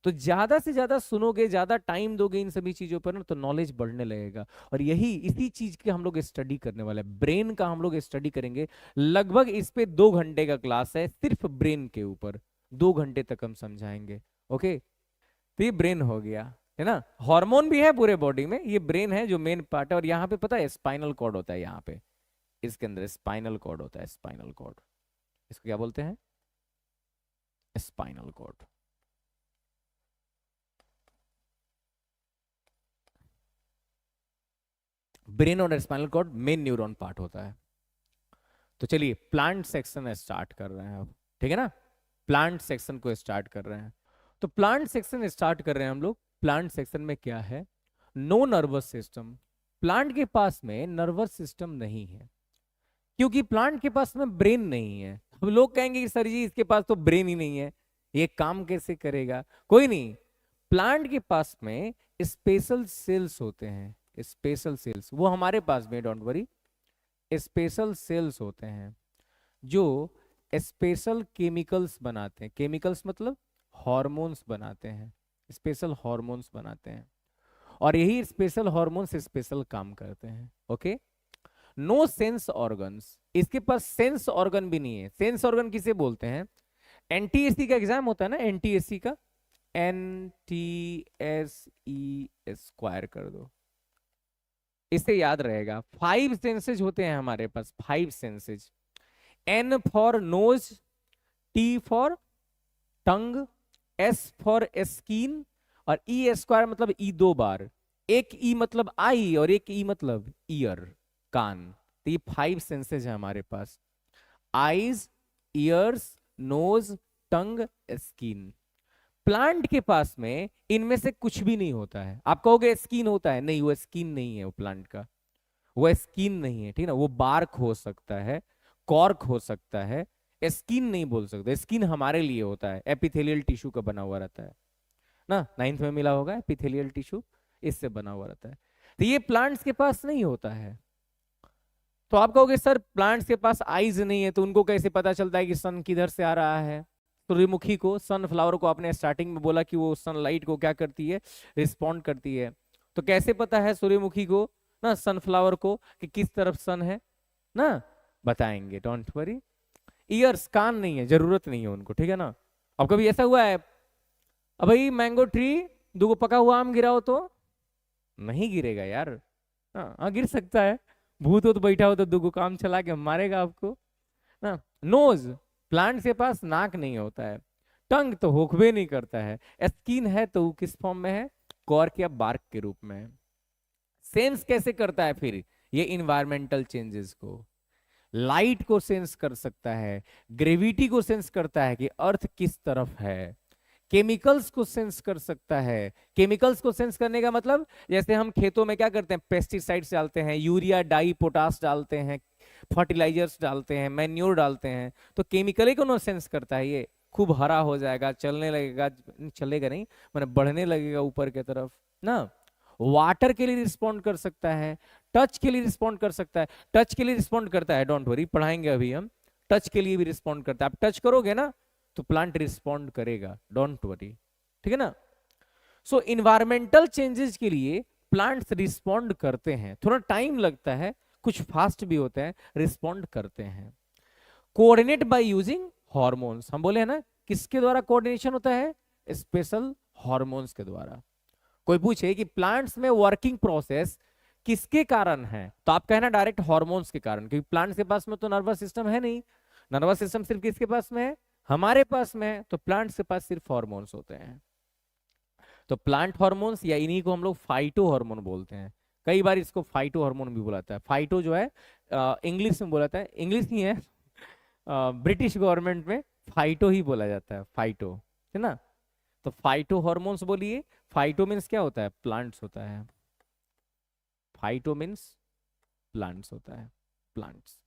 तो ज्यादा से ज्यादा सुनोगे, ज्यादा टाइम दोगे इन सभी चीजों पर ना, तो नॉलेज बढ़ने लगेगा। और यही इसी चीज के हम लोग स्टडी करने वाले हैं, ब्रेन का हम लोग स्टडी करेंगे। लगभग इस पे 2 घंटे का क्लास है, सिर्फ ब्रेन के ऊपर 2 घंटे तक हम समझाएंगे। ओके, तो ये ब्रेन हो गया, है ना। हार्मोन भी है पूरे बॉडी में, ये ब्रेन है जो मेन पार्ट है। और यहाँ पे पता है स्पाइनल कॉर्ड होता है, यहाँ पे इसके अंदर स्पाइनल कॉर्ड होता है, स्पाइनल कॉर्ड, इसको क्या बोलते हैं? Spinal cord. ब्रेन और spinal cord main neuron part होता है। तो चलिए प्लांट सेक्शन स्टार्ट कर रहे हैं अब, ठीक है ना। प्लांट सेक्शन को स्टार्ट कर रहे हैं, तो प्लांट सेक्शन स्टार्ट कर रहे हैं हम लोग। प्लांट सेक्शन में क्या है? No nervous system. प्लांट के पास में नर्वस सिस्टम नहीं है, क्योंकि प्लांट के पास में ब्रेन नहीं है। अब लोग कहेंगे कि सर जी इसके पास तो ब्रेन ही नहीं है, ये काम कैसे करेगा? कोई नहीं, प्लांट के पास में स्पेशल सेल्स होते हैं, स्पेशल सेल्स, वो हमारे पास में, डोंट वरी, स्पेशल सेल्स होते हैं जो स्पेशल केमिकल्स बनाते हैं। केमिकल्स मतलब हॉर्मोन्स बनाते हैं, स्पेशल हॉर्मोन्स बनाते हैं, और यही स्पेशल हॉर्मोन्स स्पेशल काम करते हैं। ओके, नो सेंस ऑर्गन्स, इसके पास सेंस ऑर्गन भी नहीं है। सेंस ऑर्गन किसे बोलते हैं? एनटीएससी का एग्जाम होता है ना, एनटीएससी का, NTSE स्क्वायर कर दो, इससे याद रहेगा। 5 सेंसेज होते हैं हमारे पास, 5 senses. N for knows, T for tongue, S for skin, और E स्क्वायर मतलब ई 2 बार। एक ई मतलब आई और एक ई मतलब ईयर, कान। तो ये 5 सेंसेज है हमारे पास, आईज, ईयर्स, नोज, टंग, स्किन। प्लांट के पास में इनमें से कुछ भी नहीं होता है। आप कहोगे स्किन होता है, नहीं, वो स्किन नहीं है, वो प्लांट का वो स्किन नहीं है, ठीक ना। वो बार्क हो सकता है, कॉर्क हो सकता है, स्किन नहीं बोल सकते। स्किन हमारे लिए होता है, एपिथेलियल टिश्यू का बना हुआ रहता है ना, 9th में मिला होगा, एपिथेलियल टिश्यू इससे बना हुआ रहता है। तो ये प्लांट्स के पास नहीं होता है। तो आप कहोगे सर प्लांट्स के पास आईज नहीं है, तो उनको कैसे पता चलता है कि सन किधर से आ रहा है? सूर्यमुखी को, सनफ्लावर को आपने स्टार्टिंग में बोला कि वो सनलाइट को क्या करती है, रिस्पॉन्ड करती है। तो कैसे पता है सूर्यमुखी को ना, सनफ्लावर को, कि किस तरफ सन है ना, बताएंगे, डोंट वरी। ईयर्स, कान नहीं है, जरूरत नहीं है उनको, ठीक है ना। अब कभी ऐसा हुआ है, अब भाई मैंगो ट्री, 2 पका हुआ आम गिराओ तो नहीं गिरेगा यार। हाँ हाँ, गिर सकता है, भूत हो तो बैठा हो तो 2 काम चला के मारेगा आपको ना। नोज, प्लांट के पास नाक नहीं होता है। टंग तो होखबे नहीं करता है। स्किन है तो वो किस फॉर्म में है, कॉर्क या बार्क के रूप में है। सेंस कैसे करता है फिर ये इन्वायरमेंटल चेंजेस को? लाइट को सेंस कर सकता है, ग्रेविटी को सेंस करता है कि अर्थ किस तरफ है, केमिकल्स को सेंस कर सकता है। केमिकल्स को सेंस करने का मतलब, जैसे हम खेतों में क्या करते हैं, पेस्टिसाइड्स डालते हैं, यूरिया, डाई, पोटास डालते हैं, फर्टिलाइजर्स डालते हैं, मैन्योर डालते हैं, तो केमिकल को नो सेंस करता है। ये खूब हरा हो जाएगा, चलने लगेगा, चलेगा नहीं, मैंने बढ़ने लगेगा ऊपर की तरफ ना। वाटर के लिए रिस्पॉन्ड कर सकता है, टच के लिए रिस्पॉन्ड कर सकता है। टच के लिए रिस्पॉन्ड करता है, डोंट वरी, पढ़ाएंगे अभी हम। टच के लिए भी रिस्पॉन्ड करता है। आप टच करोगे ना तो प्लांट रिस्पॉन्ड करेगा, डोंट वरी, ठीक है ना। सो इन्वायरमेंटल चेंजेस के लिए प्लांट्स रिस्पॉन्ड करते हैं, थोड़ा टाइम लगता है, कुछ फास्ट भी होते हैं, रिस्पॉन्ड करते हैं। कोऑर्डिनेट बाय यूजिंग हॉर्मोन्स, हम बोले हैं ना, किसके द्वारा कोऑर्डिनेशन होता है? स्पेशल हॉर्मोन्स के द्वारा। कोई पूछे कि प्लांट्स में वर्किंग प्रोसेस किसके कारण है, तो आप कहना डायरेक्ट हॉर्मोन्स के कारण, क्योंकि प्लांट्स के पास में तो नर्वस सिस्टम है नहीं। नर्वस सिस्टम सिर्फ किसके पास में है? हमारे पास में है। तो प्लांट्स के पास सिर्फ हॉर्मोन्स होते हैं। तो प्लांट हॉर्मोन्स, या इन्हीं को हम लोग फाइटो हार्मोन बोलते हैं। कई बार इसको फाइटो हार्मोन भी बुलाता है। फाइटो जो है इंग्लिश में बोलाता है, इंग्लिश नहीं है, ब्रिटिश गवर्नमेंट में फाइटो ही बोला जाता है, फाइटो, है ना। तो फाइटो हार्मोन्स बोलिए। फाइटो मीन्स क्या होता है? प्लांट्स होता है। फाइटो मीन्स प्लांट्स होता है, प्लांट्स।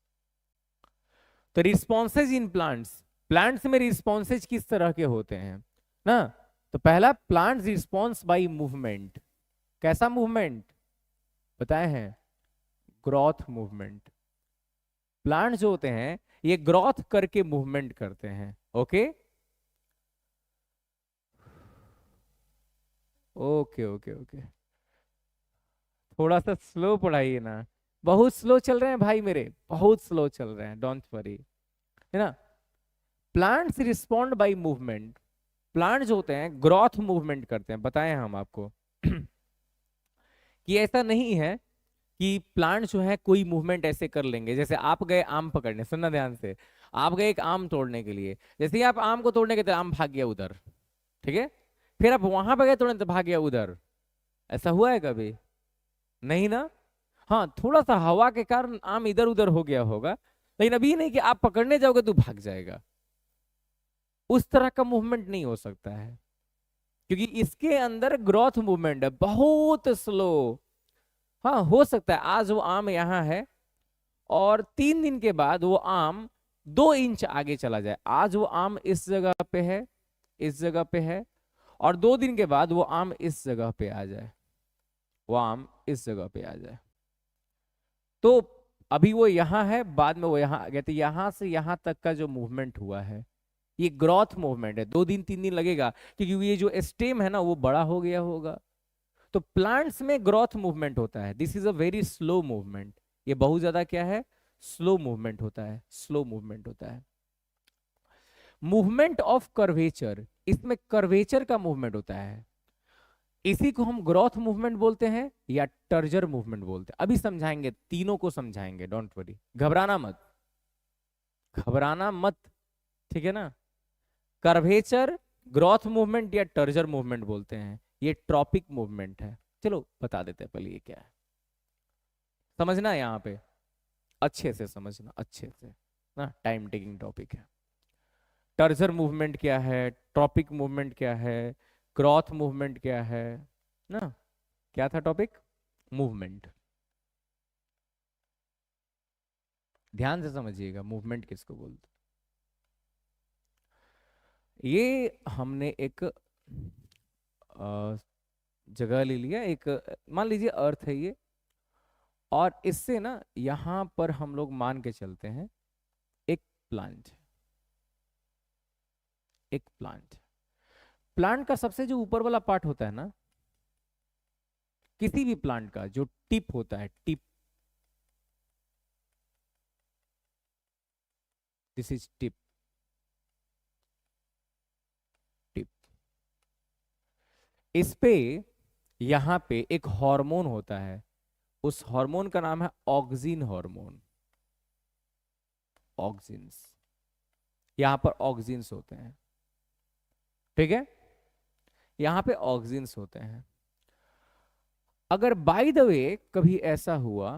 तो रिस्पॉन्सेज इन प्लांट्स, प्लांट्स में रिस्पॉन्सेज किस तरह के होते हैं ना। तो पहला, प्लांट्स रिस्पॉन्स बाय मूवमेंट। कैसा मूवमेंट बताए हैं? Growth movement. प्लांट जो होते हैं ये ग्रोथ करके मूवमेंट करते हैं। ओके ओके ओके ओके, थोड़ा सा स्लो पढ़ाइए ना, बहुत स्लो चल रहे हैं भाई मेरे, बहुत स्लो चल रहे हैं, डोंट वरी, है ना। Plants respond by movement. Plant जो होते हैं ग्रोथ मूवमेंट करते हैं, बताएं हम आपको कि ऐसा नहीं है कि प्लांट जो है कोई मूवमेंट ऐसे कर लेंगे। जैसे आप गए आम पकड़ने, सुनना ध्यान से, आप गए एक आम तोड़ने के लिए, जैसे ही आप आम को तोड़ने के थे, आम भाग गया उधर, ठीक है। फिर आप वहां पर गए तोड़ने तो भाग गया उधर। ऐसा हुआ है कभी? नहीं ना। हाँ, थोड़ा सा हवा के कारण आम इधर उधर हो गया होगा, लेकिन अभी नहीं कि आप पकड़ने जाओगे तो भाग जाएगा। उस तरह का मूवमेंट नहीं हो सकता है, क्योंकि इसके अंदर ग्रोथ मूवमेंट है, बहुत स्लो। हाँ, हो सकता है आज वो आम यहाँ है और 3 दिन के बाद वो आम 2 इंच आगे चला जाए। आज वो आम इस जगह पे है, इस जगह पे है, और 2 दिन के बाद वो आम इस जगह पे आ जाए, वो आम इस जगह पे आ जाए। तो अभी वो यहाँ है, बाद में वो यहाँ आ गया, तो यहाँ से यहाँ तक का जो मूवमेंट हुआ है ये ग्रोथ मूवमेंट है, 2 दिन 3 दिन लगेगा क्योंकि ये जो स्टेम है ना वो बड़ा हो गया होगा। तो प्लांट्स में ग्रोथ मूवमेंट होता है, this is a very slow movement. ये बहुत ज्यादा क्या है, स्लो मूवमेंट होता है, स्लो मूवमेंट होता है। मूवमेंट ऑफ कर्वेचर, इसमें कर्वेचर का मूवमेंट होता है, इसी को हम ग्रोथ मूवमेंट बोलते हैं या टर्जर मूवमेंट बोलते हैं। अभी समझाएंगे, तीनों को समझाएंगे, डोंट वरी, घबराना मत, घबराना मत, ठीक है ना। कर्वेचर, ग्रोथ मूवमेंट या टर्जर मूवमेंट बोलते हैं, ये ट्रॉपिक मूवमेंट है। चलो बता देते हैं पहले ये क्या है, समझना यहाँ पे, अच्छे से समझना, अच्छे से ना, टाइम टेकिंग टॉपिक है। टर्जर मूवमेंट क्या है, ट्रॉपिक मूवमेंट क्या है, ग्रोथ मूवमेंट क्या है ना। क्या था टॉपिक, मूवमेंट, ध्यान से समझिएगा, मूवमेंट किसको बोलते। ये हमने एक जगह ले लिया, एक मान लीजिए अर्थ है ये, और इससे ना यहां पर हम लोग मान के चलते हैं एक प्लांट, एक प्लांट। प्लांट का सबसे जो ऊपर वाला पार्ट होता है ना, किसी भी प्लांट का जो टिप होता है, tip, this is tip, tip. इस पे यहां पे एक हार्मोन होता है, उस हार्मोन का नाम है ऑक्सिन हार्मोन, ऑक्सिन्स, यहां पर ऑक्सिन्स होते हैं, ठीक है, यहां पे ऑक्सिन्स होते हैं। अगर बाय द वे कभी ऐसा हुआ,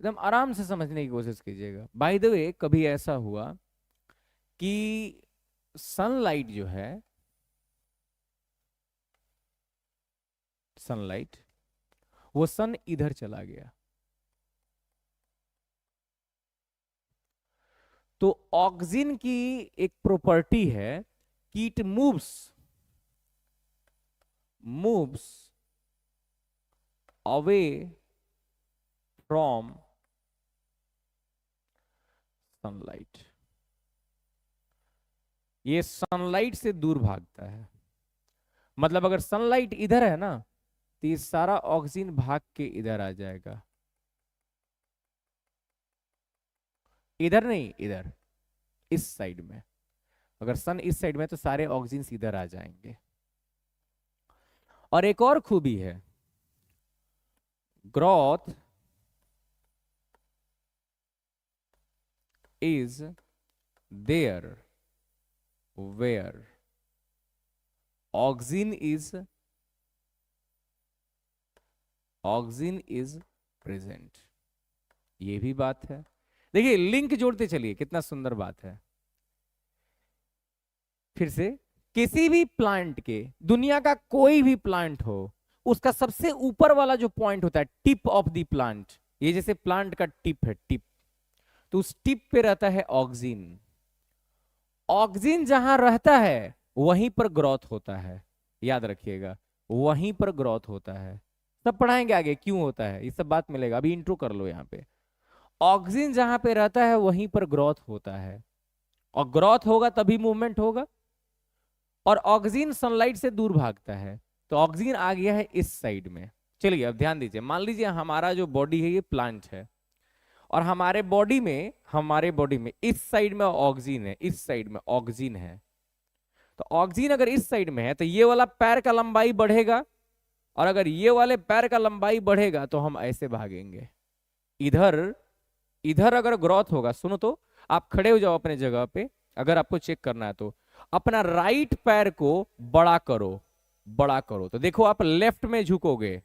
एकदम आराम से समझने की कोशिश कीजिएगा, बाय द वे कभी ऐसा हुआ कि सनलाइट जो है, सनलाइट, वो सन इधर चला गया, तो ऑक्सिन की एक प्रॉपर्टी है कि it moves, moves away from sunlight, ये सनलाइट से दूर भागता है। मतलब अगर सनलाइट इधर है ना, तो ये सारा ऑक्सीजन भाग के इधर आ जाएगा, इधर नहीं, इधर, इस साइड में। अगर सन इस साइड में तो सारे ऑक्सीजन इधर आ जाएंगे। और एक और खूबी है, growth is there where oxygen is, oxygen is present. ये भी बात है, देखिए लिंक जोड़ते चलिए, कितना सुंदर बात है। फिर से, किसी भी प्लांट के, दुनिया का कोई भी प्लांट हो, उसका सबसे ऊपर वाला जो पॉइंट होता है, टिप ऑफ द प्लांट, ये जैसे प्लांट का टिप है, टिप, तो उस टिप पे रहता है ऑक्सीजन। ऑक्सीजन जहां रहता है वहीं पर ग्रोथ होता है, याद रखिएगा, वहीं पर ग्रोथ होता है। सब पढ़ाएंगे आगे क्यों होता है, ये सब बात मिलेगा, अभी इंट्रो कर लो यहाँ पे। ऑक्सीजन जहां पे रहता है वहीं पर ग्रोथ होता है, और ग्रोथ होगा तभी मूवमेंट होगा। और ऑक्सीजन सनलाइट से दूर भागता है, तो ऑक्सीजन आ गया है इस साइड में। चलिए अब ध्यान दीजिए, मान लीजिए हमारा जो बॉडी है ये प्लांट है, और हमारे बॉडी में, हमारे बॉडी में इस साइड में ऑक्सीजन है, इस साइड में ऑक्सीजन है। तो ऑक्सीजन अगर इस साइड में है तो ये वाला पैर का लंबाई बढ़ेगा, और अगर ये वाले पैर का लंबाई बढ़ेगा तो हम ऐसे भागेंगे इधर। इधर अगर ग्रोथ होगा, सुनो तो, आप खड़े हो जाओ अपने जगह पे, अगर आपको चेक करना है तो अपना राइट पैर को बड़ा करो, बड़ा करो, तो देखो आप लेफ्ट में झुकोगे,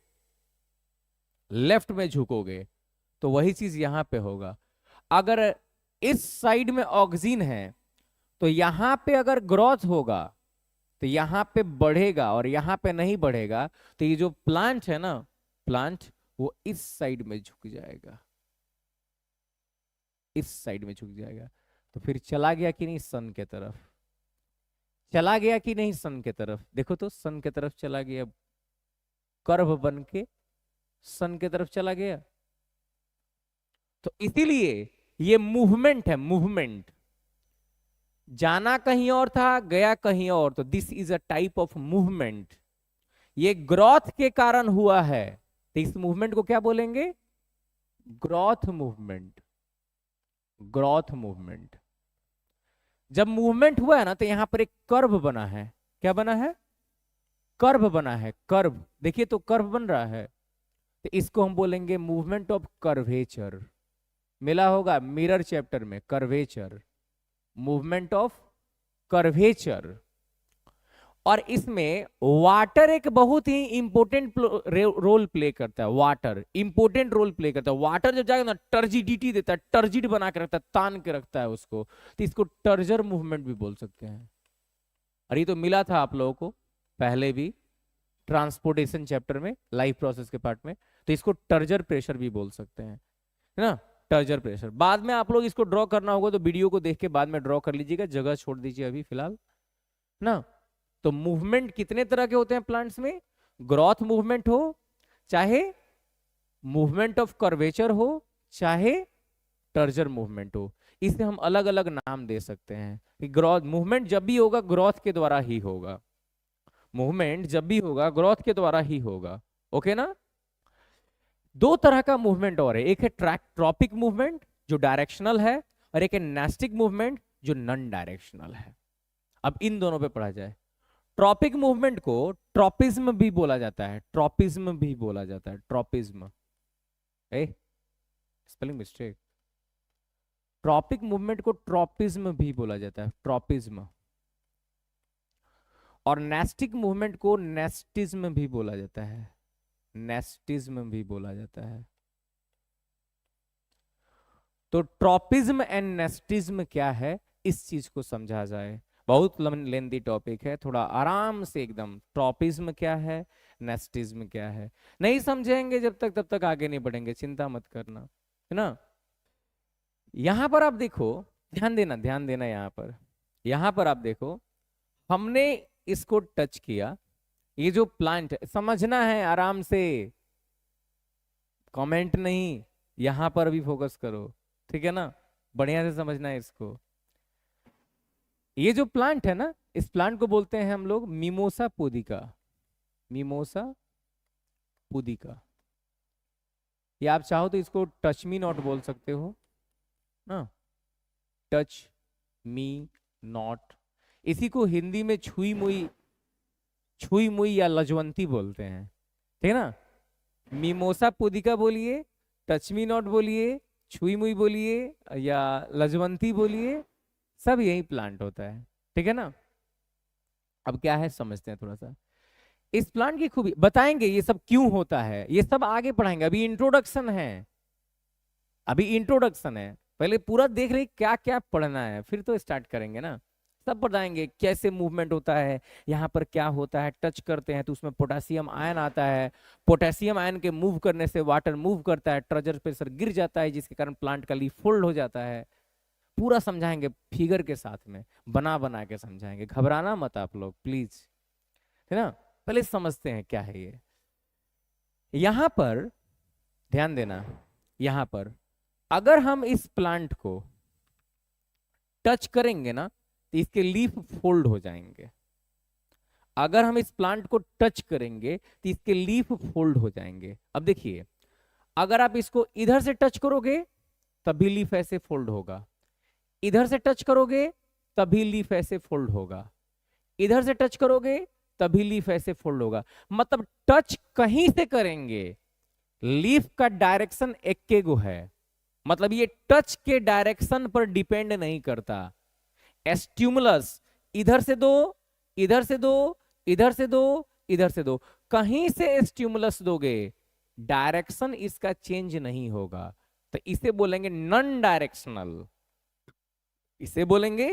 लेफ्ट में झुकोगे, तो वही चीज यहां पे होगा। अगर इस साइड में ऑक्सीजन है तो यहां पे अगर ग्रोथ होगा तो यहां पे बढ़ेगा, और यहां पे नहीं बढ़ेगा, तो ये जो प्लांट है ना, प्लांट, वो इस साइड में झुक जाएगा, इस साइड में झुक जाएगा। तो फिर चला गया कि नहीं सन के तरफ, चला गया कि नहीं सन के तरफ, देखो तो सन के तरफ चला गया, कर्व बन के सन के तरफ चला गया। तो इसीलिए ये मूवमेंट है, मूवमेंट, जाना कहीं और था, गया कहीं और, तो this is a type of movement. ये ग्रोथ के कारण हुआ है, तो इस मूवमेंट को क्या बोलेंगे? Growth movement. Growth movement. जब मूवमेंट हुआ है ना, तो यहां पर एक कर्व बना है। क्या बना है? कर्व बना है। कर्व देखिए, तो कर्व बन रहा है, तो इसको हम बोलेंगे मूवमेंट ऑफ कर्वेचर। मिला होगा मिरर चैप्टर में, कर्वेचर, मूवमेंट ऑफ कर्वेचर। और इसमें वाटर एक बहुत ही इंपॉर्टेंट रोल प्ले करता है। वाटर इंपॉर्टेंट रोल प्ले करता है। वाटर जब जाएगा ना, टर्जिडिटी देता है, टर्जिड बना के रखता है, तान के रखता है उसको, तो इसको टर्जर मूवमेंट भी बोल सकते हैं। और ये तो मिला था आप लोगों को पहले भी ट्रांसपोर्टेशन चैप्टर में, लाइफ प्रोसेस के पार्ट में, तो इसको टर्जर प्रेशर भी बोल सकते हैं, है ना? टर्जर प्रेशर। बाद में आप लोग इसको ड्रॉ करना होगा तो वीडियो को देख के बाद में ड्रॉ कर लीजिएगा, जगह छोड़ दीजिए अभी फिलहाल ना। तो मूवमेंट कितने तरह के होते हैं प्लांट्स में? ग्रोथ मूवमेंट हो, चाहे मूवमेंट ऑफ कर्वेचर हो, चाहे टर्जर मूवमेंट हो, इसे हम अलग अलग नाम दे सकते हैं कि ग्रोथ मूवमेंट जब भी होगा ग्रोथ के द्वारा ही होगा। मूवमेंट जब भी होगा ग्रोथ के द्वारा ही होगा। ओके ना? दो तरह का मूवमेंट और है, एक है ट्रॉपिक मूवमेंट जो डायरेक्शनल है, और एक है नेस्टिक मूवमेंट जो नॉन डायरेक्शनल है। अब इन दोनों पे पढ़ा जाए। ट्रॉपिक मूवमेंट को ट्रॉपिज्म भी बोला जाता है। ट्रॉपिज्म भी बोला जाता है। ट्रॉपिज्म, ए स्पेलिंग मिस्टेक। ट्रॉपिक मूवमेंट को ट्रॉपिज्म भी बोला जाता है, ट्रॉपिज्म। और नेस्टिक मूवमेंट को नेस्टिज्म भी बोला जाता है, नेस्टिज्म भी बोला जाता है। तो ट्रॉपिज्म एंड नेस्टिज्म क्या है, इस चीज को समझा जाए। बहुत लेंदी टॉपिक है, थोड़ा आराम से एकदम। ट्रॉपिज्म क्या है, नेस्टिज्म क्या है, नहीं समझेंगे जब तक तब तक आगे नहीं बढ़ेंगे, चिंता मत करना, है ना? यहां पर आप देखो, ध्यान देना, ध्यान देना। यहां पर आप देखो, हमने इसको टच किया, ये जो प्लांट है, समझना है आराम से, कमेंट नहीं, यहां पर भी फोकस करो, ठीक है ना? बढ़िया से समझना है इसको। ये जो प्लांट है ना, इस प्लांट को बोलते हैं हम लोग मिमोसा पुदिका। मिमोसा पुदिका। या आप चाहो तो इसको टच मी नॉट बोल सकते हो ना, टच मी नॉट। इसी को हिंदी में छुई मुई, छुई मुई या लजवंती बोलते हैं, ठीक है ना? मिमोसा पुदिका बोलिए, टच मी नॉट बोलिए, छुई मुई बोलिए, या लजवंती बोलिए, सब यही प्लांट होता है, ठीक है ना? अब क्या है समझते हैं थोड़ा सा। इस प्लांट की खूबी बताएंगे, ये सब क्यों होता है, ये सब आगे पढ़ाएंगे। अभी इंट्रोडक्शन है, अभी इंट्रोडक्शन है, पहले पूरा देख रहे क्या क्या पढ़ना है, फिर तो स्टार्ट करेंगे ना। सब बताएंगे कैसे मूवमेंट होता है, यहाँ पर क्या होता है, टच करते हैं तो उसमें पोटेशियम आयन आता है, पोटेशियम आयन के मूव करने से वाटर मूव करता है, ट्रेजर प्रेशर गिर जाता है, जिसके कारण प्लांट का लीफ फोल्ड हो जाता है। पूरा समझाएंगे फिगर के साथ में, बना बना के समझाएंगे, घबराना मत आप लोग प्लीज, है ना? पहले समझते हैं क्या है ये। यहां पर ध्यान देना, यहां पर अगर हम इस प्लांट को टच करेंगे ना, तो इसके लीफ फोल्ड हो जाएंगे। अगर हम इस प्लांट को टच करेंगे तो इसके लीफ फोल्ड हो जाएंगे। अब देखिए, अगर आप इसको इधर से टच करोगे तभी लीफ ऐसे फोल्ड होगा, इधर से टच करोगे तभी लीफ ऐसे फोल्ड होगा, इधर से टच करोगे तभी लीफ ऐसे फोल्ड होगा। मतलब टच कहीं से करेंगे, लीफ का डायरेक्शन एक के गो है। मतलब ये टच के डायरेक्शन पर डिपेंड नहीं करता। स्टिमुलस इधर से दो, इधर से दो, इधर से दो, इधर से दो, कहीं से स्टिमुलस दोगे, डायरेक्शन इसका चेंज नहीं होगा, तो इसे बोलेंगे नॉन डायरेक्शनल। इसे बोलेंगे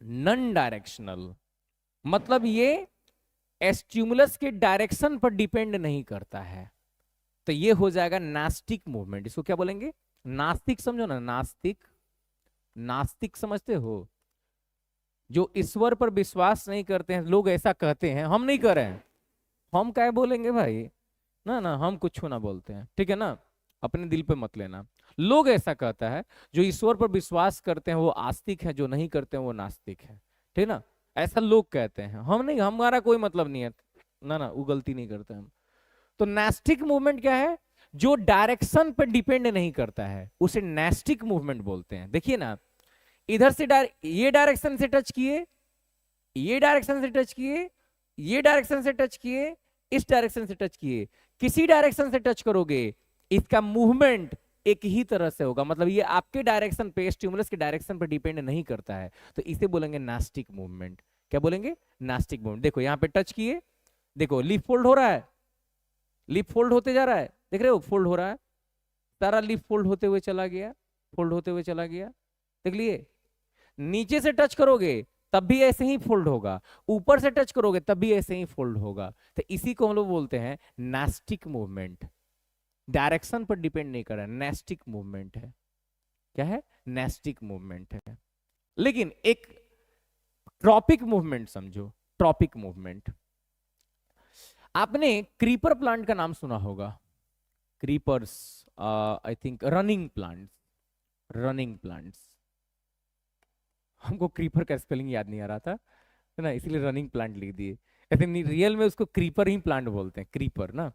नॉन डायरेक्शनल। मतलब ये स्टिमुलस के डायरेक्शन पर डिपेंड नहीं करता है, तो ये हो जाएगा नास्तिक मूवमेंट। इसको क्या बोलेंगे? नास्तिक। समझो ना, नास्तिक। नास्तिक समझते हो? जो ईश्वर पर विश्वास नहीं करते हैं लोग, ऐसा कहते हैं, हम नहीं कर रहे हैं, हम क्या बोलेंगे भाई, ना ना, हम कुछ ना बोलते हैं, ठीक है ना? अपने दिल पे मत लेना। लोग ऐसा कहता है, जो ईश्वर पर विश्वास करते हैं वो आस्तिक है, जो नहीं करते हैं वो नास्तिक है, ठीक ना, ऐसा लोग कहते हैं। हम नहीं, हमारा कोई मतलब नहीं है, ना ना, वो गलती नहीं करते हम। तो नास्टिक मूवमेंट क्या है? जो डायरेक्शन पर डिपेंड नहीं करता है उसे नास्टिक मूवमेंट बोलते हैं। देखिए ना, इधर से ये डायरेक्शन से टच किए, ये डायरेक्शन से टच किए, ये डायरेक्शन से टच किए, इस डायरेक्शन से टच किए, किसी डायरेक्शन से टच करोगे इसका मूवमेंट एक ही तरह से होगा, मतलब ये आपके डायरेक्शन पे, स्टिमुलस के डायरेक्शन पर डिपेंड नहीं करता है, तो इसे बोलेंगे नास्टिक मूवमेंट। क्या बोलेंगे? Nastic movement. देखो यहां पे टच किए, देखो लीफ फोल्ड हो रहा है, लीफ फोल्ड होते जा रहा है, देख रहे हो, फोल्ड हो रहा है, सारा लीफ फोल्ड होते हुए चला गया, फोल्ड होते हुए चला गया, देख लिए। नीचे से टच करोगे तब भी ऐसे ही फोल्ड होगा, ऊपर से टच करोगे तब भी ऐसे ही फोल्ड होगा, तो इसी को हम लोग बोलते हैं नास्टिक मूवमेंट। डायरेक्शन पर डिपेंड नहीं कर रहा है, नेस्टिक मूवमेंट है। क्या है? नेस्टिक मूवमेंट है। लेकिन एक ट्रॉपिक मूवमेंट समझो, ट्रॉपिक मूवमेंट। आपने क्रीपर प्लांट का नाम सुना होगा, creepers, I think running plants, running plants. हमको क्रीपर का स्पेलिंग याद नहीं आ रहा था, है ना, इसीलिए रनिंग प्लांट लिख दिए। ऐसे रियल में उसको क्रीपर ही प्लांट बोलते हैं, क्रीपर ना।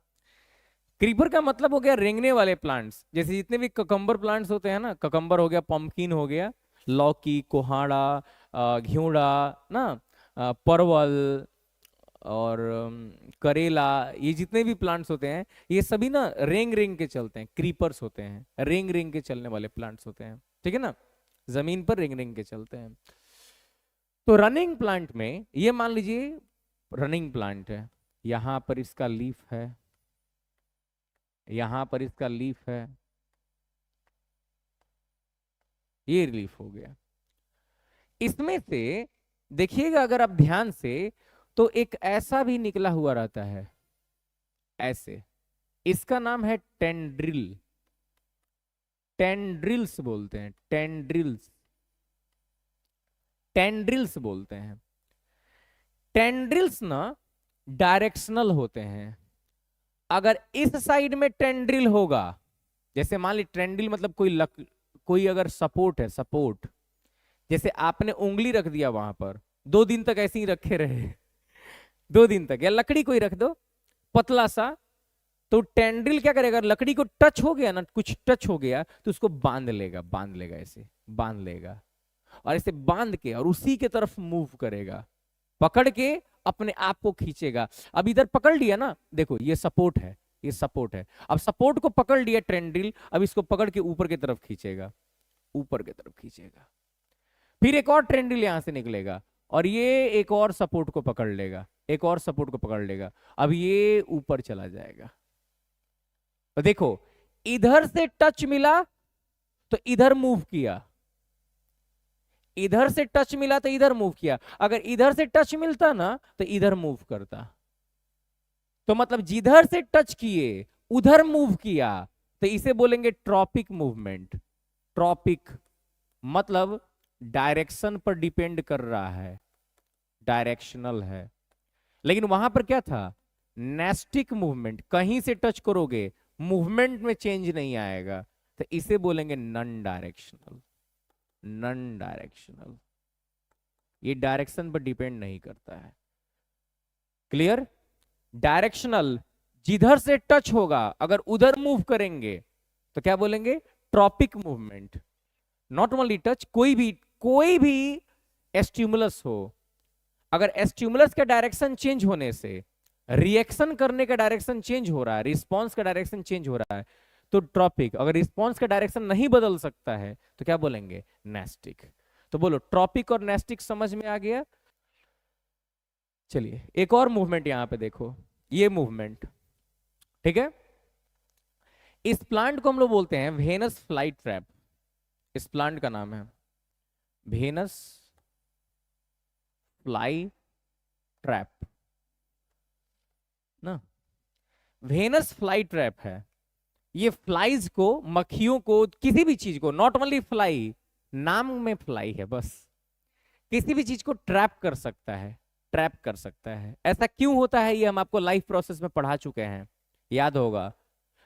क्रीपर का मतलब हो गया रेंगने वाले प्लांट्स, जैसे जितने भी ककम्बर प्लांट्स होते हैं ना, ककम्बर हो गया, पंपकिन हो गया, लौकी, कोहाड़ा, घिउड़ा ना, परवल और करेला, ये जितने भी प्लांट्स होते हैं ये सभी ना रेंग रेंग के चलते हैं, क्रीपर्स होते हैं, रेंग रेंग के चलने वाले प्लांट्स होते हैं, ठीक है ना, जमीन पर रेंग रेंग के चलते हैं। तो रनिंग प्लांट में ये मान लीजिए रनिंग प्लांट है, यहां पर इसका लीफ है, यहां पर इसका लीफ है, ये लीफ हो गया। इसमें से देखिएगा अगर आप ध्यान से, तो एक ऐसा भी निकला हुआ रहता है, ऐसे, इसका नाम है टेंड्रिल, टेंड्रिल्स बोलते हैं, टेंड्रिल्स, टेंड्रिल्स बोलते हैं। टेंड्रिल्स ना डायरेक्शनल होते हैं। अगर इस साइड में टेंड्रिल होगा, जैसे मान ली टेंड्रिल मतलब कोई अगर सपोर्ट है, सपोर्ट, जैसे आपने उंगली रख दिया वहां पर, 2 दिन तक ऐसे ही रखे रहे, 2 दिन तक, या लकड़ी कोई रख दो पतला सा, तो टेंड्रिल क्या करेगा, लकड़ी को टच हो गया ना, कुछ टच हो गया तो उसको बांध लेगा, बांध लेगा, ऐसे बांध लेगा, और ऐसे बांध के और उसी के तरफ मूव करेगा, पकड़ के अपने आप को खींचेगा। अब इधर पकड़ लिया ना, देखो ये सपोर्ट है, ये सपोर्ट है, अब सपोर्ट को पकड़ लिया टेंड्रिल, अब इसको पकड़ के ऊपर की तरफ खींचेगा, ऊपर की तरफ खींचेगा, फिर एक और टेंड्रिल यहां से निकलेगा और ये एक और सपोर्ट को पकड़ लेगा, एक और सपोर्ट को पकड़ लेगा, अब ये ऊपर चला जाएगा। तो देखो इधर से टच मिला तो इधर मूव किया, इधर से टच मिला तो इधर मूव किया, अगर इधर से टच मिलता ना तो इधर मूव करता, तो मतलब जिधर से टच किए उधर मूव किया, तो इसे बोलेंगे ट्रॉपिक मूवमेंट। ट्रॉपिक मतलब डायरेक्शन पर डिपेंड कर रहा है, डायरेक्शनल है। लेकिन वहां पर क्या था? नेस्टिक मूवमेंट, कहीं से टच करोगे मूवमेंट में चेंज नहीं आएगा, तो इसे बोलेंगे नॉन डायरेक्शनल, नॉन डायरेक्शनल, ये डायरेक्शन पर डिपेंड नहीं करता है। क्लियर? डायरेक्शनल जिधर से टच होगा अगर उधर मूव करेंगे तो क्या बोलेंगे? Tropic movement. Not only touch, कोई भी स्टिमुलस हो, अगर स्टिमुलस का डायरेक्शन चेंज होने से रिएक्शन करने का डायरेक्शन चेंज हो रहा है, रिस्पॉन्स का डायरेक्शन चेंज हो रहा है, तो ट्रॉपिक। अगर रिस्पॉन्स का डायरेक्शन नहीं बदल सकता है तो क्या बोलेंगे? नेस्टिक। तो बोलो ट्रॉपिक और नेस्टिक समझ में आ गया? चलिए एक और मूवमेंट यहां पे देखो, ये मूवमेंट, ठीक है, इस प्लांट को हम लोग बोलते हैं वेनस फ्लाई ट्रैप। इस प्लांट का नाम है वेनस फ्लाई ट्रैप ना, वेनस फ्लाई ट्रैप है। ये फ्लाइज को, मक्खियों को, किसी भी चीज को, नॉट ओनली फ्लाई, नाम में फ्लाई है बस, किसी भी चीज को ट्रैप कर सकता है, ट्रैप कर सकता है। ऐसा क्यों होता है ये हम आपको लाइफ प्रोसेस में पढ़ा चुके हैं, याद होगा,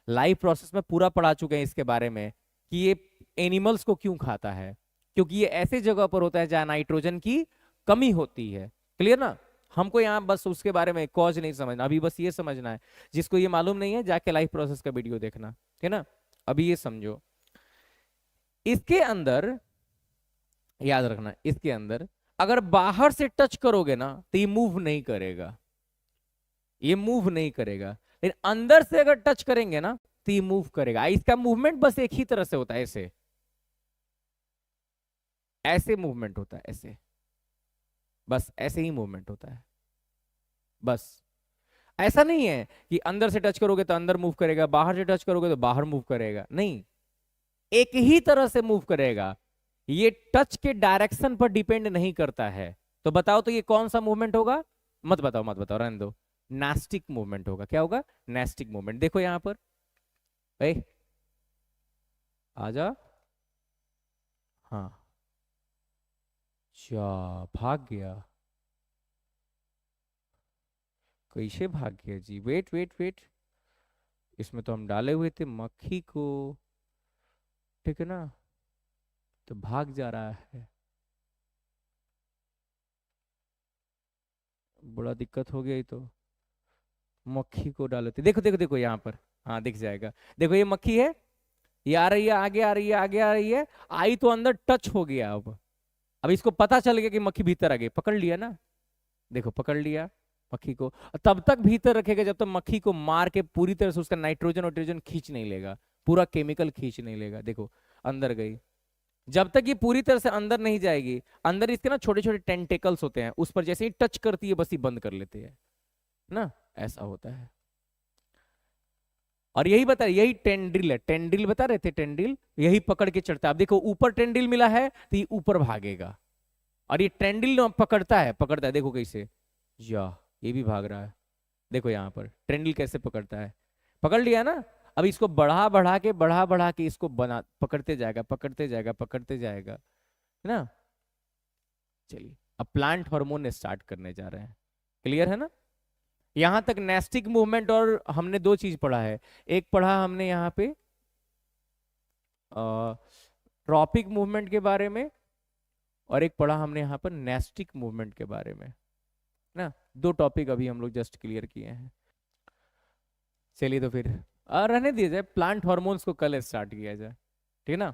लाइफ प्रोसेस में पूरा पढ़ा चुके हैं इसके बारे में, कि ये एनिमल्स को क्यों खाता है, क्योंकि ये ऐसे जगह पर होता है जहां नाइट्रोजन की कमी होती है। क्लियर ना? हमको यहाँ बस उसके बारे में कॉज नहीं समझना, अभी बस ये समझना है। जिसको ये मालूम नहीं है जाके लाइफ प्रोसेस का वीडियो देखना, है ना। अभी ये समझो, इसके अंदर याद रखना, इसके अंदर अगर बाहर से टच करोगे ना तो ये मूव नहीं करेगा, ये मूव नहीं करेगा। लेकिन अंदर से अगर टच करेंगे ना तो ये मूव करेगा। इसका मूवमेंट बस एक ही तरह से होता है, ऐसे ऐसे मूवमेंट होता है, ऐसे, बस ऐसे ही मूवमेंट होता है। बस ऐसा नहीं है कि अंदर से टच करोगे तो अंदर मूव करेगा, बाहर से टच करोगे तो बाहर मूव करेगा, नहीं, एक ही तरह से मूव करेगा। ये टच के डायरेक्शन पर डिपेंड नहीं करता है। तो बताओ तो ये कौन सा मूवमेंट होगा? मत बताओ, मत बताओ, रहने दो। नास्टिक मूवमेंट होगा। क्या होगा? Nastic movement. देखो यहां पर, ए आजा, हाँ, जा, भाग गया, कैसे भाग गया जी? वेट वेट वेट, इसमें तो हम डाले हुए थे मक्खी को, ठीक है ना, तो भाग जा रहा है, बड़ा दिक्कत हो गया। ये तो मक्खी को डाले थे, देखो देखो देखो यहाँ पर, हाँ दिख जाएगा। देखो ये मक्खी है, ये आ रही है, आगे आ रही है, आगे आ रही है, आई तो अंदर टच हो गया। अब इसको पता चल गया कि मक्खी भीतर आ गई, पकड़ लिया ना, देखो पकड़ लिया मक्खी को। तब तक भीतर रखेगा जब तक मक्खी को मार के पूरी तरह से उसका नाइट्रोजन ऑट्रोजन खींच नहीं लेगा, पूरा केमिकल खींच नहीं लेगा। देखो अंदर गई, जब तक ये पूरी तरह से अंदर नहीं जाएगी, अंदर इसके ना छोटे छोटे टेंटेकल्स होते हैं, उस पर जैसे ही टच करती है बस ही बंद कर लेते हैं ना, ऐसा होता है। और यही बता, यही टेंड्रिल है, टेंड्रिल बता रहे थे, टेंड्रिल यही पकड़ के चढ़ता है। अब देखो ऊपर टेंड्रिल मिला है तो ये ऊपर भागेगा, और ये टेंड्रिल पकड़ता है, पकड़ता है, देखो कैसे, या ये भी भाग रहा है। देखो यहाँ पर टेंड्रिल कैसे पकड़ता है, पकड़ लिया ना। अब इसको बढ़ा बढ़ा के इसको बना, पकड़ते जाएगा, पकड़ते जाएगा, पकड़ते जाएगा, है ना। चलिए अब प्लांट हार्मोन स्टार्ट करने जा रहे हैं। क्लियर है ना? यहां तक नेस्टिक मूवमेंट, और हमने दो चीज पढ़ा है। एक पढ़ा हमने यहाँ पे ट्रॉपिक मूवमेंट के बारे में, और एक पढ़ा हमने यहाँ पर नेस्टिक मूवमेंट के बारे में ना। दो टॉपिक अभी हम लोग जस्ट क्लियर किए हैं। चलिए तो फिर रहने दिया जाए, प्लांट हार्मोन्स को कल स्टार्ट किया जाए, ठीक है ना।